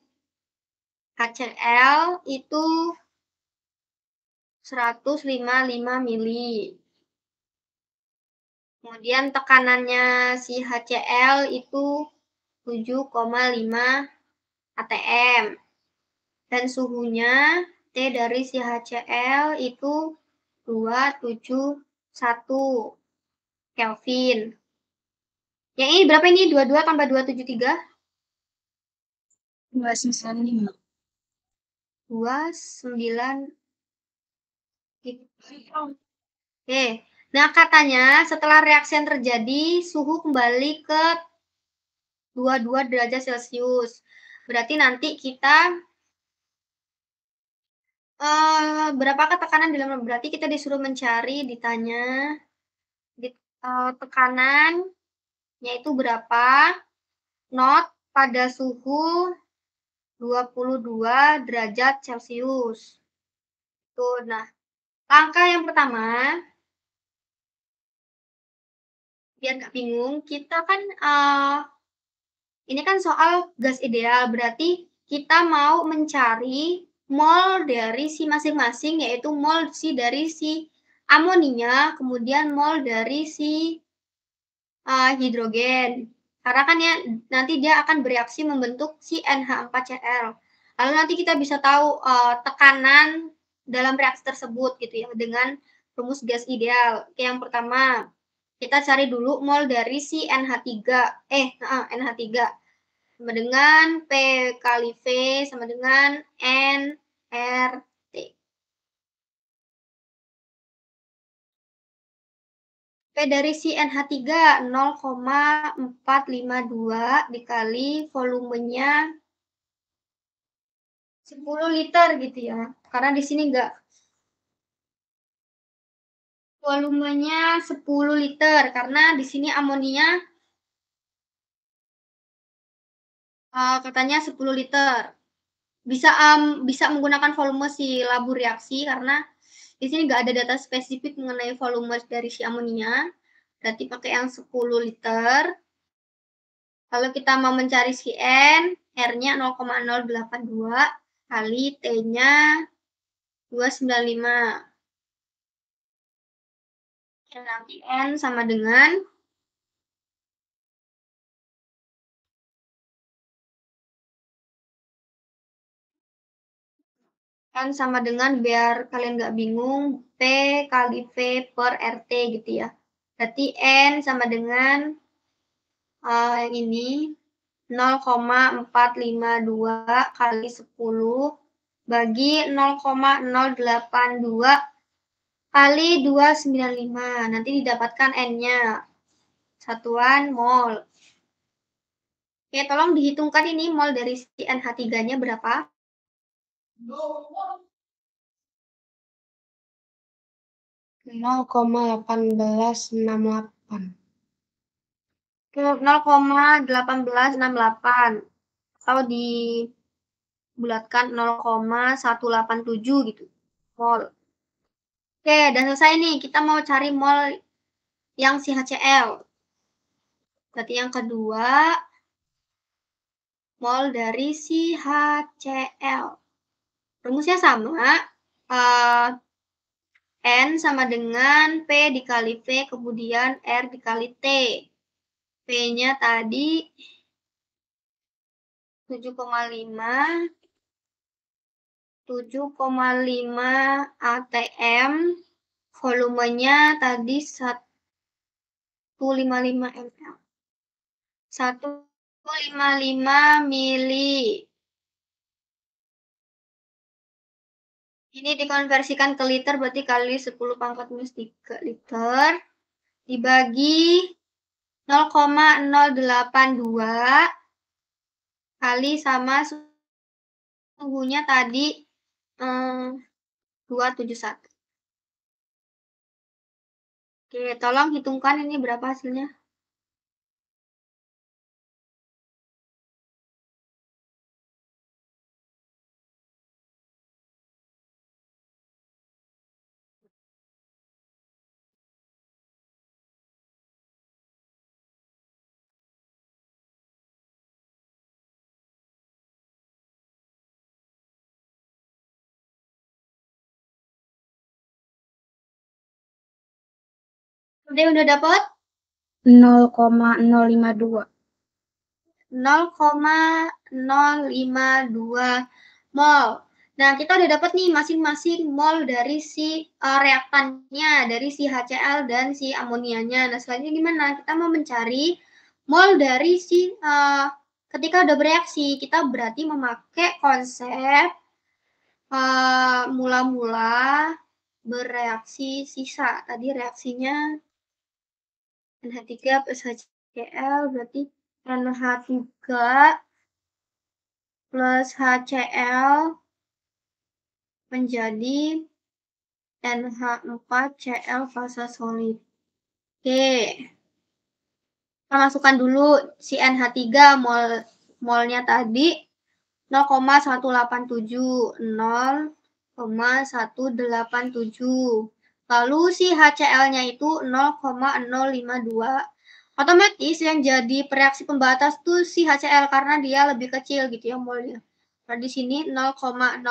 HCl itu 155 mili. Kemudian tekanannya si HCl itu 7,5 atm. Dan suhunya T dari si HCl itu 271 Kelvin. Yang ini berapa ini? 22 tambah 273? 295. 29. Oke. Nah, katanya setelah reaksi yang terjadi, suhu kembali ke 22 derajat Celcius. Berarti nanti kita berapakah tekanan di dalam, berarti kita disuruh mencari, ditanya tekanan yaitu berapa knot pada suhu 22 derajat Celcius. Tuh, nah, langkah yang pertama, biar nggak bingung, kita kan ini kan soal gas ideal, berarti kita mau mencari mol dari si masing-masing, yaitu mol dari si amonia, kemudian mol dari si hidrogen. Karena kan ya nanti dia akan bereaksi membentuk si NH4Cl. Lalu nanti kita bisa tahu tekanan dalam reaksi tersebut gitu ya dengan rumus gas ideal. Oke, yang pertama kita cari dulu mol dari si NH3. NH3 sama dengan P kali V sama dengan nRT. P dari si NH3 0,452 dikali volumenya 10 liter gitu ya. Karena di sini enggak volumenya 10 liter karena di sini amoninya katanya 10 liter. Bisa menggunakan volume si labo reaksi karena di sini nggak ada data spesifik mengenai volume dari si amoninya. Berarti pakai yang 10 liter. Lalu kita mau mencari si N, R-nya 0,082 kali T-nya 295. Nanti N sama dengan biar kalian nggak bingung, P kali V per RT gitu ya. Berarti N sama dengan yang ini 0,452 kali 10 bagi 0,082 kali 295. Nanti didapatkan N-nya. Satuan mol. Oke, tolong dihitungkan ini mol dari si NH3-nya berapa? 0,1868. 0,1868 atau dibulatkan 0,187 gitu. Mol. Oke, udah selesai nih. Kita mau cari mol yang si HCl. Berarti yang kedua, mol dari si HCl. Rumusnya sama. N sama dengan P dikali V, kemudian R dikali T. P-nya tadi 7,5 atm. Volumenya tadi ml. 155 mili. Ini dikonversikan ke liter, berarti kali 10 pangkat minus 3 liter. Dibagi 0,082 kali sama suhunya tadi 271. Oke, tolong hitungkan ini berapa hasilnya. Udah dapat? 0,052. 0,052 mol. Nah, kita udah dapat nih masing-masing mol dari si reaktannya, dari si HCl dan si amonianya. Nah, selanjutnya gimana? Kita mau mencari mol dari si ketika udah bereaksi, kita berarti memakai konsep mula-mula bereaksi sisa. Tadi reaksinya NH3 plus HCl berarti NH3 plus HCl menjadi NH4Cl fase solid. Oke. Kita masukkan dulu si NH3 molnya tadi 0,187. 0,187. Lalu si HCl-nya itu 0,052. Otomatis yang jadi reaksi pembatas tuh si HCl karena dia lebih kecil gitu ya molnya. Nah, di sini 0,052.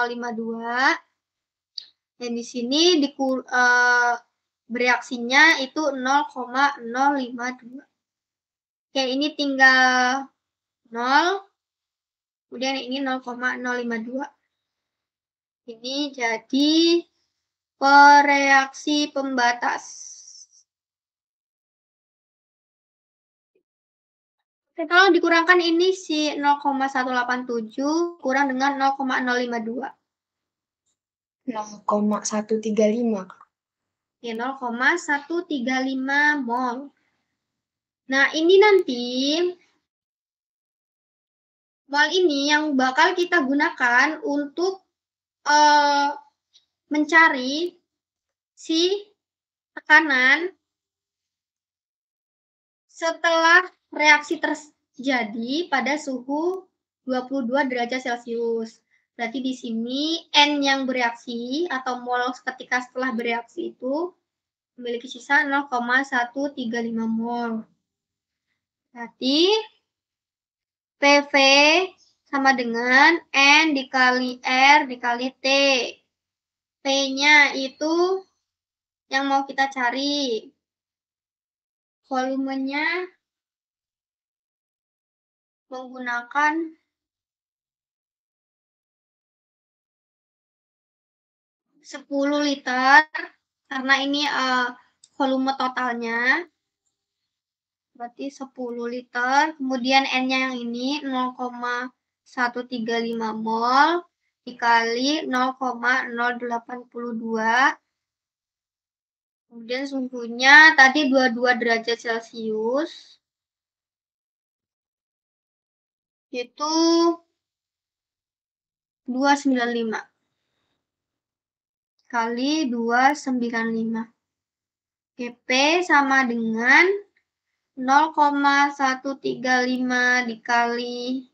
Dan di sini bereaksinya itu 0,052. Oke, ini tinggal 0. Kemudian ini 0,052. Ini jadi reaksi pembatas. Oke, tolong dikurangkan ini si 0,187 kurang dengan 0,052. 0,135. Oke, 0,135 mol. Nah, ini nanti mol ini yang bakal kita gunakan untuk mencari si tekanan setelah reaksi terjadi pada suhu 22 derajat Celcius. Berarti di sini N yang bereaksi atau mol ketika setelah bereaksi itu memiliki sisa 0,135 mol. Berarti PV sama dengan N dikali R dikali T. P-nya itu yang mau kita cari. Volumenya menggunakan 10 liter karena ini volume totalnya. Berarti 10 liter. Kemudian N-nya yang ini 0,135 mol dikali 0,082. Kemudian suhunya tadi 22 derajat Celcius. Itu 295 kali 295. P sama dengan 0,135 dikali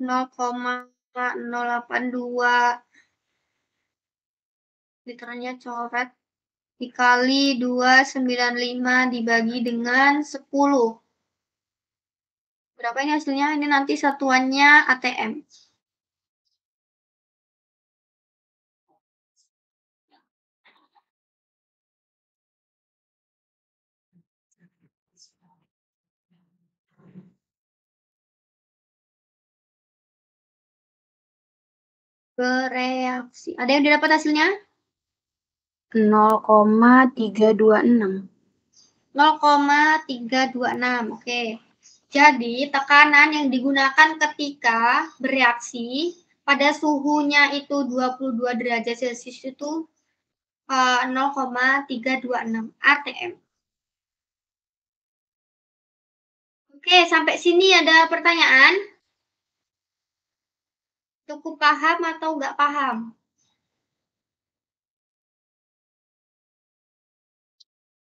0,082. Liternya coret. Dikali 295 dibagi dengan 10. Berapa ini hasilnya? Ini nanti satuannya ATM. Bereaksi. Ada yang didapat hasilnya? 0,326. 0,326. Oke. Jadi, tekanan yang digunakan ketika bereaksi pada suhunya itu 22 derajat Celcius itu 0,326 atm. Oke, sampai sini ada pertanyaan? Cukup paham atau nggak paham?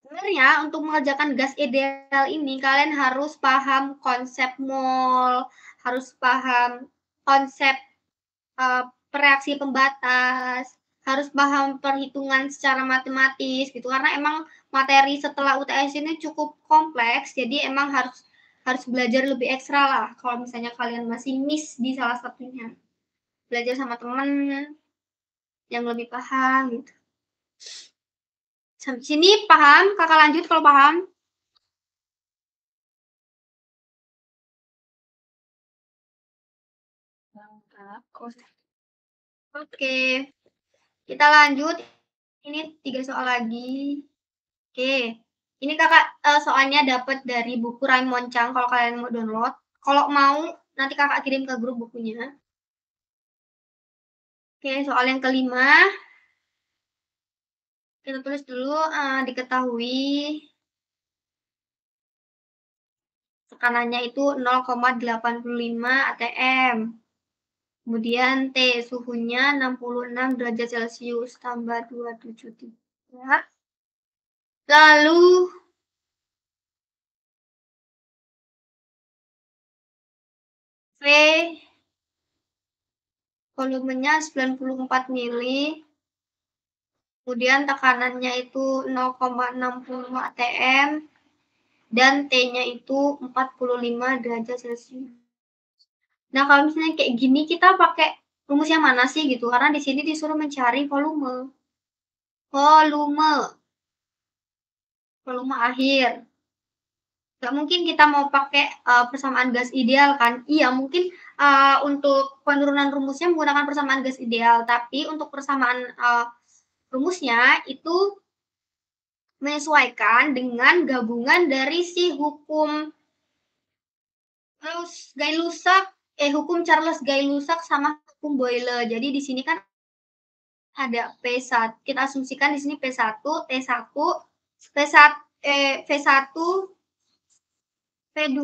Sebenarnya untuk mengerjakan gas ideal ini kalian harus paham konsep mol, harus paham konsep reaksi pembatas, harus paham perhitungan secara matematis gitu, karena emang materi setelah UTS ini cukup kompleks, jadi emang harus belajar lebih ekstra lah kalau misalnya kalian masih miss di salah satunya. Belajar sama teman yang lebih paham gitu. Sampai sini paham? Kakak lanjut kalau paham. Oke, kita lanjut. Ini 3 soal lagi. Oke, ini kakak soalnya dapat dari buku Raymond Chang kalau kalian mau download. Kalau mau nanti kakak kirim ke grup bukunya. Oke, soal yang kelima. Kita tulis dulu, diketahui tekanannya itu 0,85 atm. Kemudian T suhunya 66 derajat Celcius tambah 273. Lalu V volumenya 94 mili. Kemudian tekanannya itu 0,60 atm dan T-nya itu 45 derajat Celcius. Nah, kalau misalnya kayak gini kita pakai rumus yang mana sih gitu? Karena di sini disuruh mencari volume. Volume akhir. Gak mungkin kita mau pakai persamaan gas ideal kan? Iya, mungkin untuk penurunan rumusnya menggunakan persamaan gas ideal, tapi untuk persamaan rumusnya itu menyesuaikan dengan gabungan dari si hukum hukum Charles Gay-Lussac sama hukum Boyle. Jadi di sini kan ada P1. Kita asumsikan di sini P1, T1, V1, V2,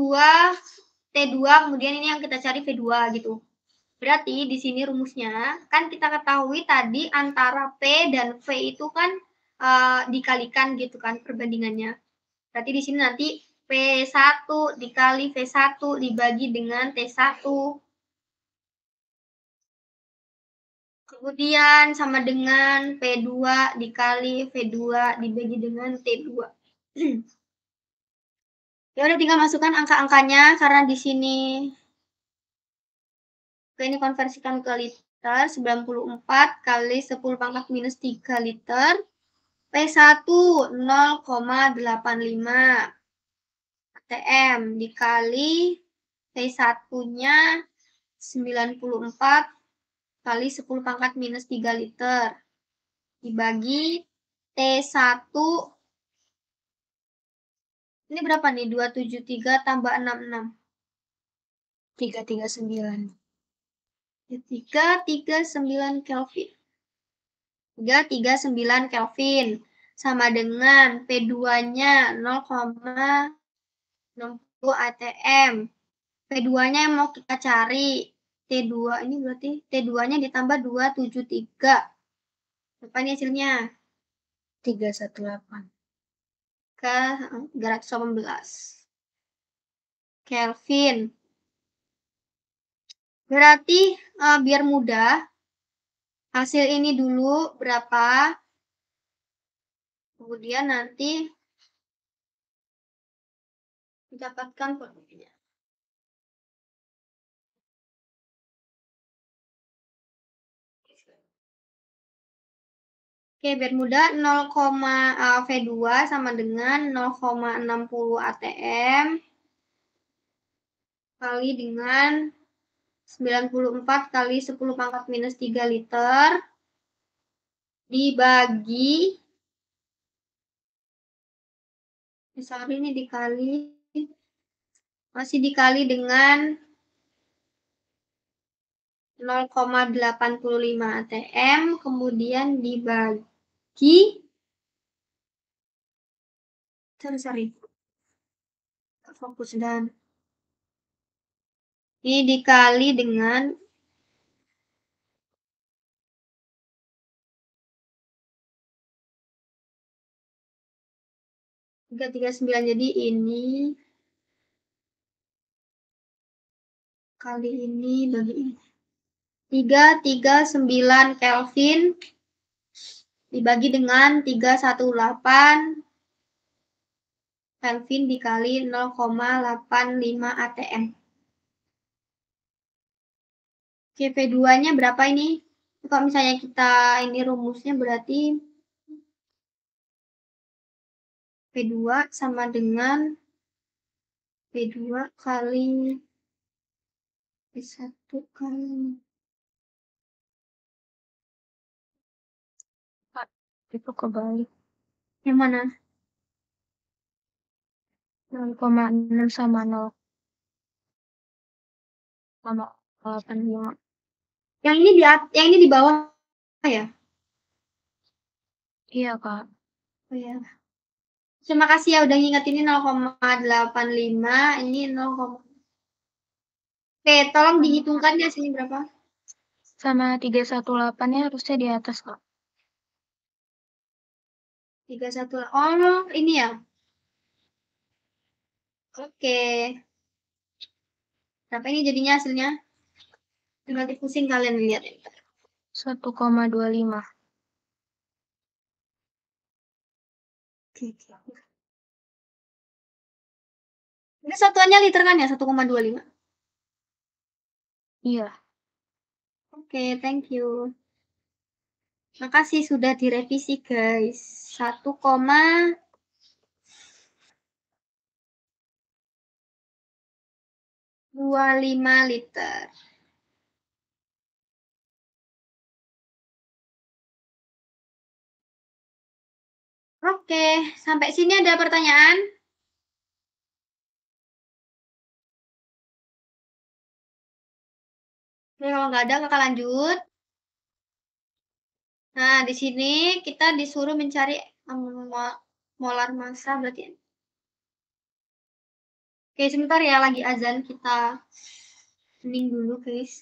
T2, kemudian ini yang kita cari V2 gitu. Berarti di sini rumusnya kan kita ketahui tadi antara P dan V itu kan dikalikan gitu kan perbandingannya. Berarti di sini nanti P1 dikali V1 dibagi dengan T1. Kemudian sama dengan P2 dikali V2 dibagi dengan T2. Ya udah tinggal masukkan angka-angkanya karena di sini ini konversikan ke liter, 94 kali 10 pangkat minus 3 liter. P1 0,85 atm dikali P1-nya 94 kali 10 pangkat minus 3 liter dibagi T1. Ini berapa nih? 273 tambah 66. 339. 339 Kelvin. 339 Kelvin sama dengan P2-nya 0,60 atm. P2-nya yang mau kita cari. T2 ini berarti T2-nya ditambah 273. Berapa ini hasilnya? 318. Ke 318 Kelvin. Berarti biar mudah, hasil ini dulu berapa, kemudian nanti dapatkan volumenya. Oke, biar mudah, V2 sama dengan 0,60 atm kali dengan 94 kali 10 pangkat minus 3 liter dibagi sorry ini dikali, masih dikali dengan 0,85 ATM, kemudian dibagi, sorry, fokus dan ini dikali dengan 339, jadi ini kali ini bagi ini 339 Kelvin dibagi dengan 318 Kelvin dikali 0,85 ATM. Oke, V2-nya berapa ini? Kalau misalnya kita ini rumusnya berarti V2 sama dengan V2 kali V1 kali Itu kebalik. yang mana? 0,6 sama 0,85. Yang ini di bawah ya? Iya, Kak. Oh ya. Terima kasih ya udah ngingetin ini 0,85, ini 0, oke, tolong dihitungkan ya sini berapa? Sama 318-nya harusnya di atas, Kak. 31. Oh, ini ya. Oke. Berapa ini jadinya hasilnya? Berarti pusing kalian lihat ya. 1,25. Oke. Ini satuannya liter kan ya, 1,25. Iya. Oke, thank you. Makasih sudah direvisi, guys. 1,25 liter. Oke, sampai sini ada pertanyaan? Oke, kalau nggak ada, kakak lanjut. Nah, di sini kita disuruh mencari molar massa berarti. Oke, sebentar ya, lagi azan, kita hening dulu, guys.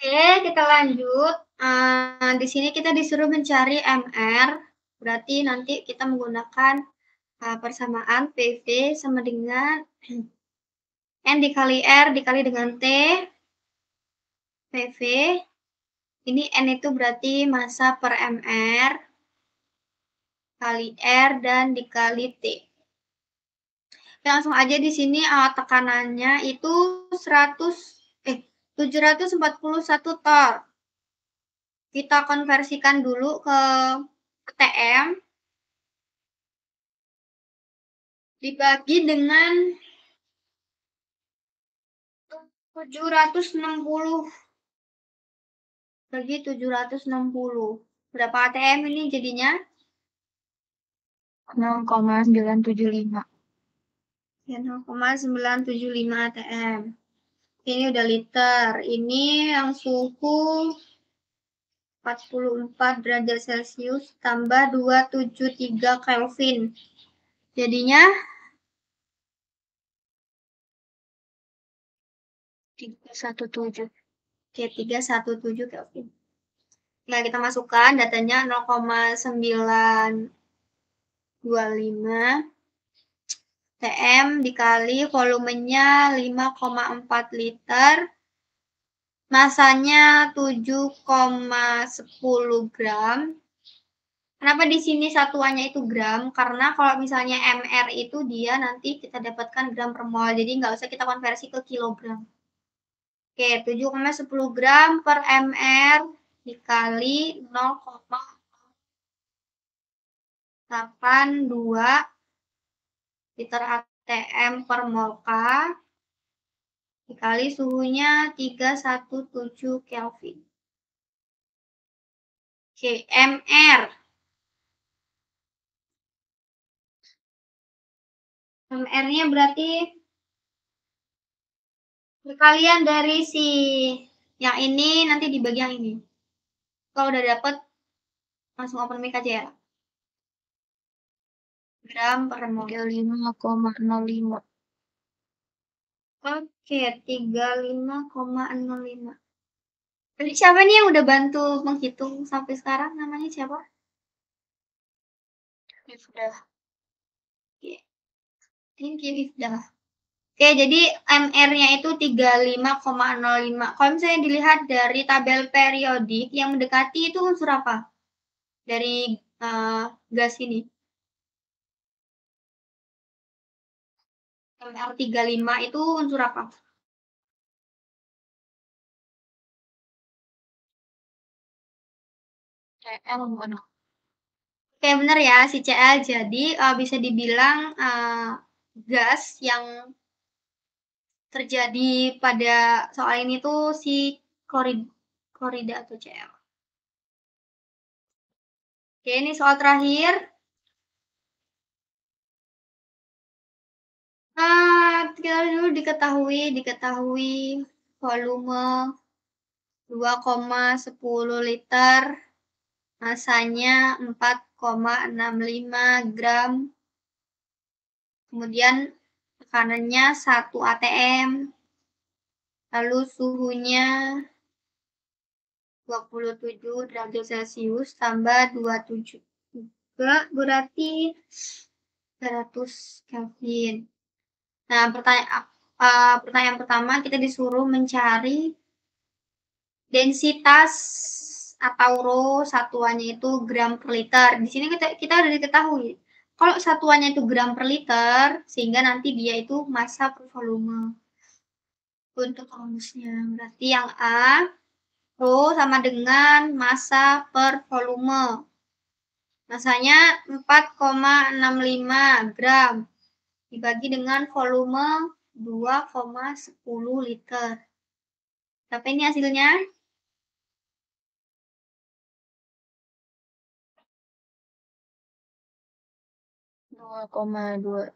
Oke, kita lanjut. Di sini kita disuruh mencari MR, berarti nanti kita menggunakan persamaan PV sama dengan N dikali R dikali dengan T, PV. Ini N itu berarti massa per MR, kali R dan dikali T. Langsung aja di sini tekanannya itu 741 torr. Kita konversikan dulu ke TM. Dibagi dengan 760. Bagi 760. Berapa ATM ini jadinya? 0,975. Ya, 0,975 ATM. Ini udah liter. Ini yang suhu 44 derajat Celcius tambah 273 Kelvin. Jadinya 317. Oke, 317 Kelvin. Nah, kita masukkan datanya 0,925 TM dikali volumenya 5,4 liter. Masanya 7,10 gram. Kenapa di sini satuannya itu gram? Karena kalau misalnya MR itu dia nanti kita dapatkan gram per mol. Jadi nggak usah kita konversi ke kilogram. Oke, 7,10 gram per MR dikali 0,82 liter ATM per mol K dikali suhunya 317 Kelvin. Oke, MR. MR-nya berarti perkalian dari si yang ini nanti dibagi yang ini. Kalau udah dapet, langsung open mic aja ya. Gram per mol. 35,05. Oke, 35,05. Jadi siapa nih yang udah bantu menghitung sampai sekarang? Namanya siapa? Ifdah. Oke. Thank you, Ifdah. Oke, jadi MR-nya itu 35,05. Kalau misalnya dilihat dari tabel periodik yang mendekati itu unsur apa? Dari gas ini. MR35 itu unsur apa? CL mana? Oke, benar ya, si Cl. Jadi bisa dibilang gas yang terjadi pada soal ini tuh si klorida atau Cl. Oke, ini soal terakhir. Kita dulu diketahui volume 2,10 liter, masanya 4,65 gram, kemudian tekanannya 1 ATM, lalu suhunya 27 derajat Celcius tambah 27 juga berarti 100 Kelvin. Nah, pertanyaan pertama kita disuruh mencari densitas atau rho satuannya itu gram per liter. Di sini kita udah diketahui kalau satuannya itu gram per liter, sehingga nanti dia itu massa per volume. Untuk rumusnya berarti yang A, rho sama dengan massa per volume. Massanya 4,65 gram dibagi dengan volume 2,10 liter. Berapa ini hasilnya? 2,21.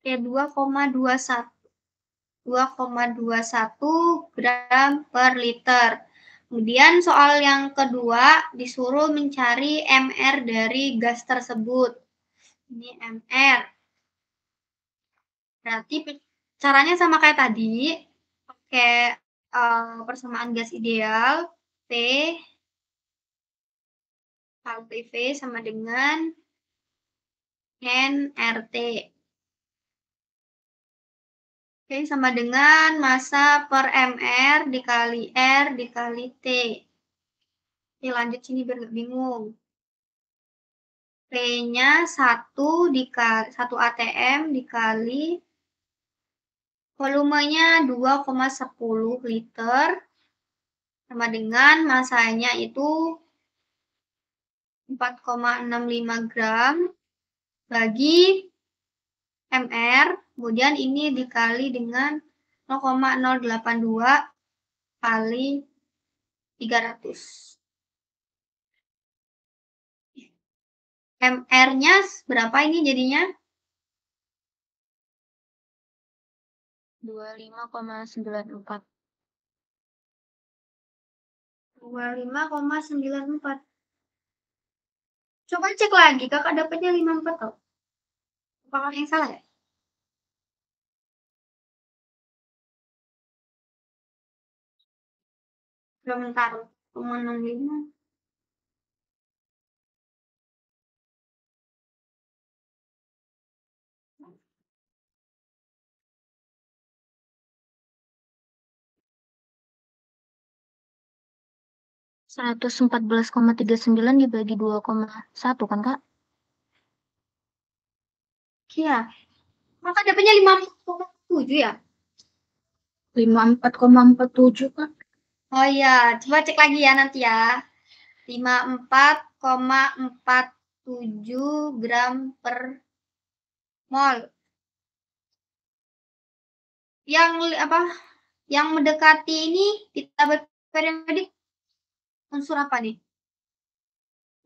Oke, 2,21 gram per liter. Kemudian soal yang kedua disuruh mencari MR dari gas tersebut. Ini MR. Berarti caranya sama kayak tadi. Kayak persamaan gas ideal P kali PV sama dengan nRT. Oke, sama dengan massa per mR dikali R dikali T. Oke, lanjut sini biar nggak bingung. P-nya 1 ATM dikali volumenya 2,10 liter sama dengan masanya itu 4,65 gram bagi mR, kemudian ini dikali dengan 0,082 kali 300. MR-nya berapa ini jadinya? 25,94. 25,94. Coba cek lagi, kakak dapatnya 54 tau. Apakah yang salah ya? Bentar, 0,65. Seratus 114,39 dibagi 2,1 kan, Kak? Iya. Kakak dapatnya 54,7 ya? 54,47, Kak. Oh iya, coba cek lagi ya nanti ya. 54,47 gram per mol. Yang mendekati ini di tabel periodik unsur apa nih?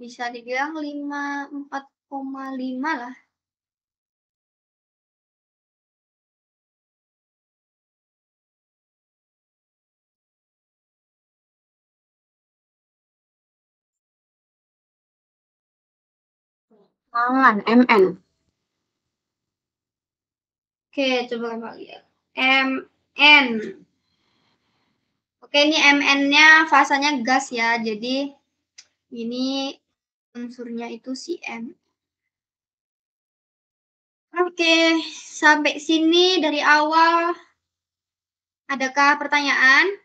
Bisa dibilang 54,5 lah. Tangan, MN. Oke, coba kita lihat. MN. Oke, ini MN-nya fasanya gas ya. Jadi ini unsurnya itu CM. Oke, sampai sini dari awal. Adakah pertanyaan?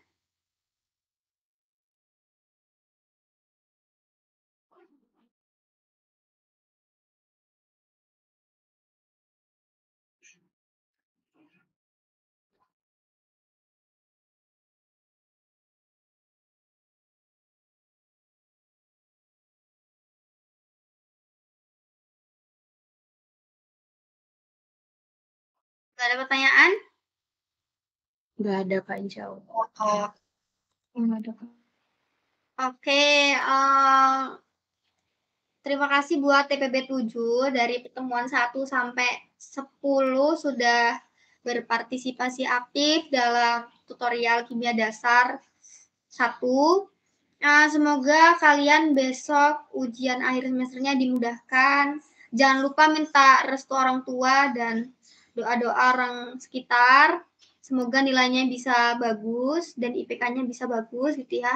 Gak ada pertanyaan? Nggak ada, Kak, insya Allah. Nggak ada, Kak. Oke, terima kasih buat TPB 7 dari pertemuan 1 sampai 10 sudah berpartisipasi aktif dalam tutorial kimia dasar 1. Semoga kalian besok ujian akhir semesternya dimudahkan. Jangan lupa minta restu orang tua dan doa-doa orang sekitar. Semoga nilainya bisa bagus dan IPK-nya bisa bagus gitu ya.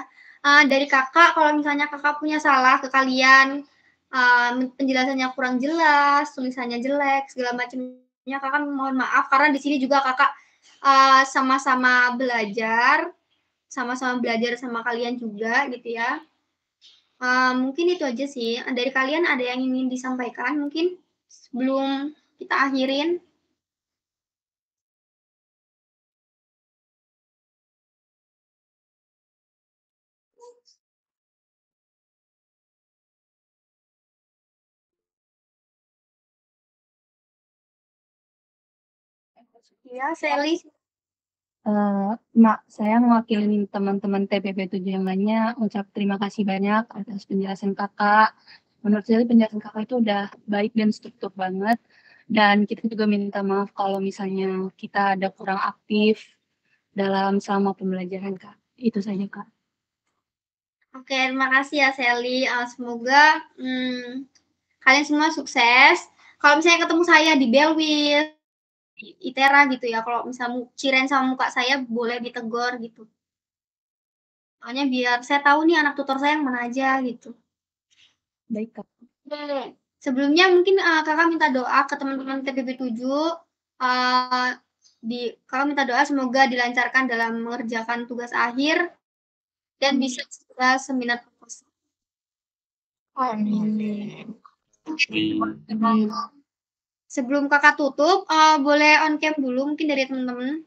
Dari kakak, kalau misalnya kakak punya salah ke kalian, penjelasannya kurang jelas, tulisannya jelek, segala macamnya, kakak mohon maaf karena di sini juga kakak sama-sama belajar sama kalian juga gitu ya. Mungkin itu aja sih. Dari kalian ada yang ingin disampaikan mungkin sebelum kita akhirin? Ya, Sally. Mak, saya mewakili teman-teman TPP 7 yang lainnya ucap terima kasih banyak atas penjelasan kakak. Menurut saya penjelasan kakak itu udah baik dan struktur banget. Dan kita juga minta maaf kalau misalnya kita ada kurang aktif dalam selama pembelajaran, Kak. Itu saja, Kak. Oke, terima kasih ya Sally. Semoga kalian semua sukses. Kalau misalnya ketemu saya di Bellwil ITERA gitu ya, kalau misal Ciren sama muka saya boleh ditegur gitu. Soalnya biar saya tahu nih anak tutor saya yang mana aja gitu. Baik, Kak. Sebelumnya mungkin, Kakak minta doa ke teman-teman TPB 7, Kakak minta doa semoga dilancarkan dalam mengerjakan tugas akhir dan bisa segera seminar proposal. Amin. Sebelum Kakak tutup, boleh on cam dulu mungkin dari teman-teman?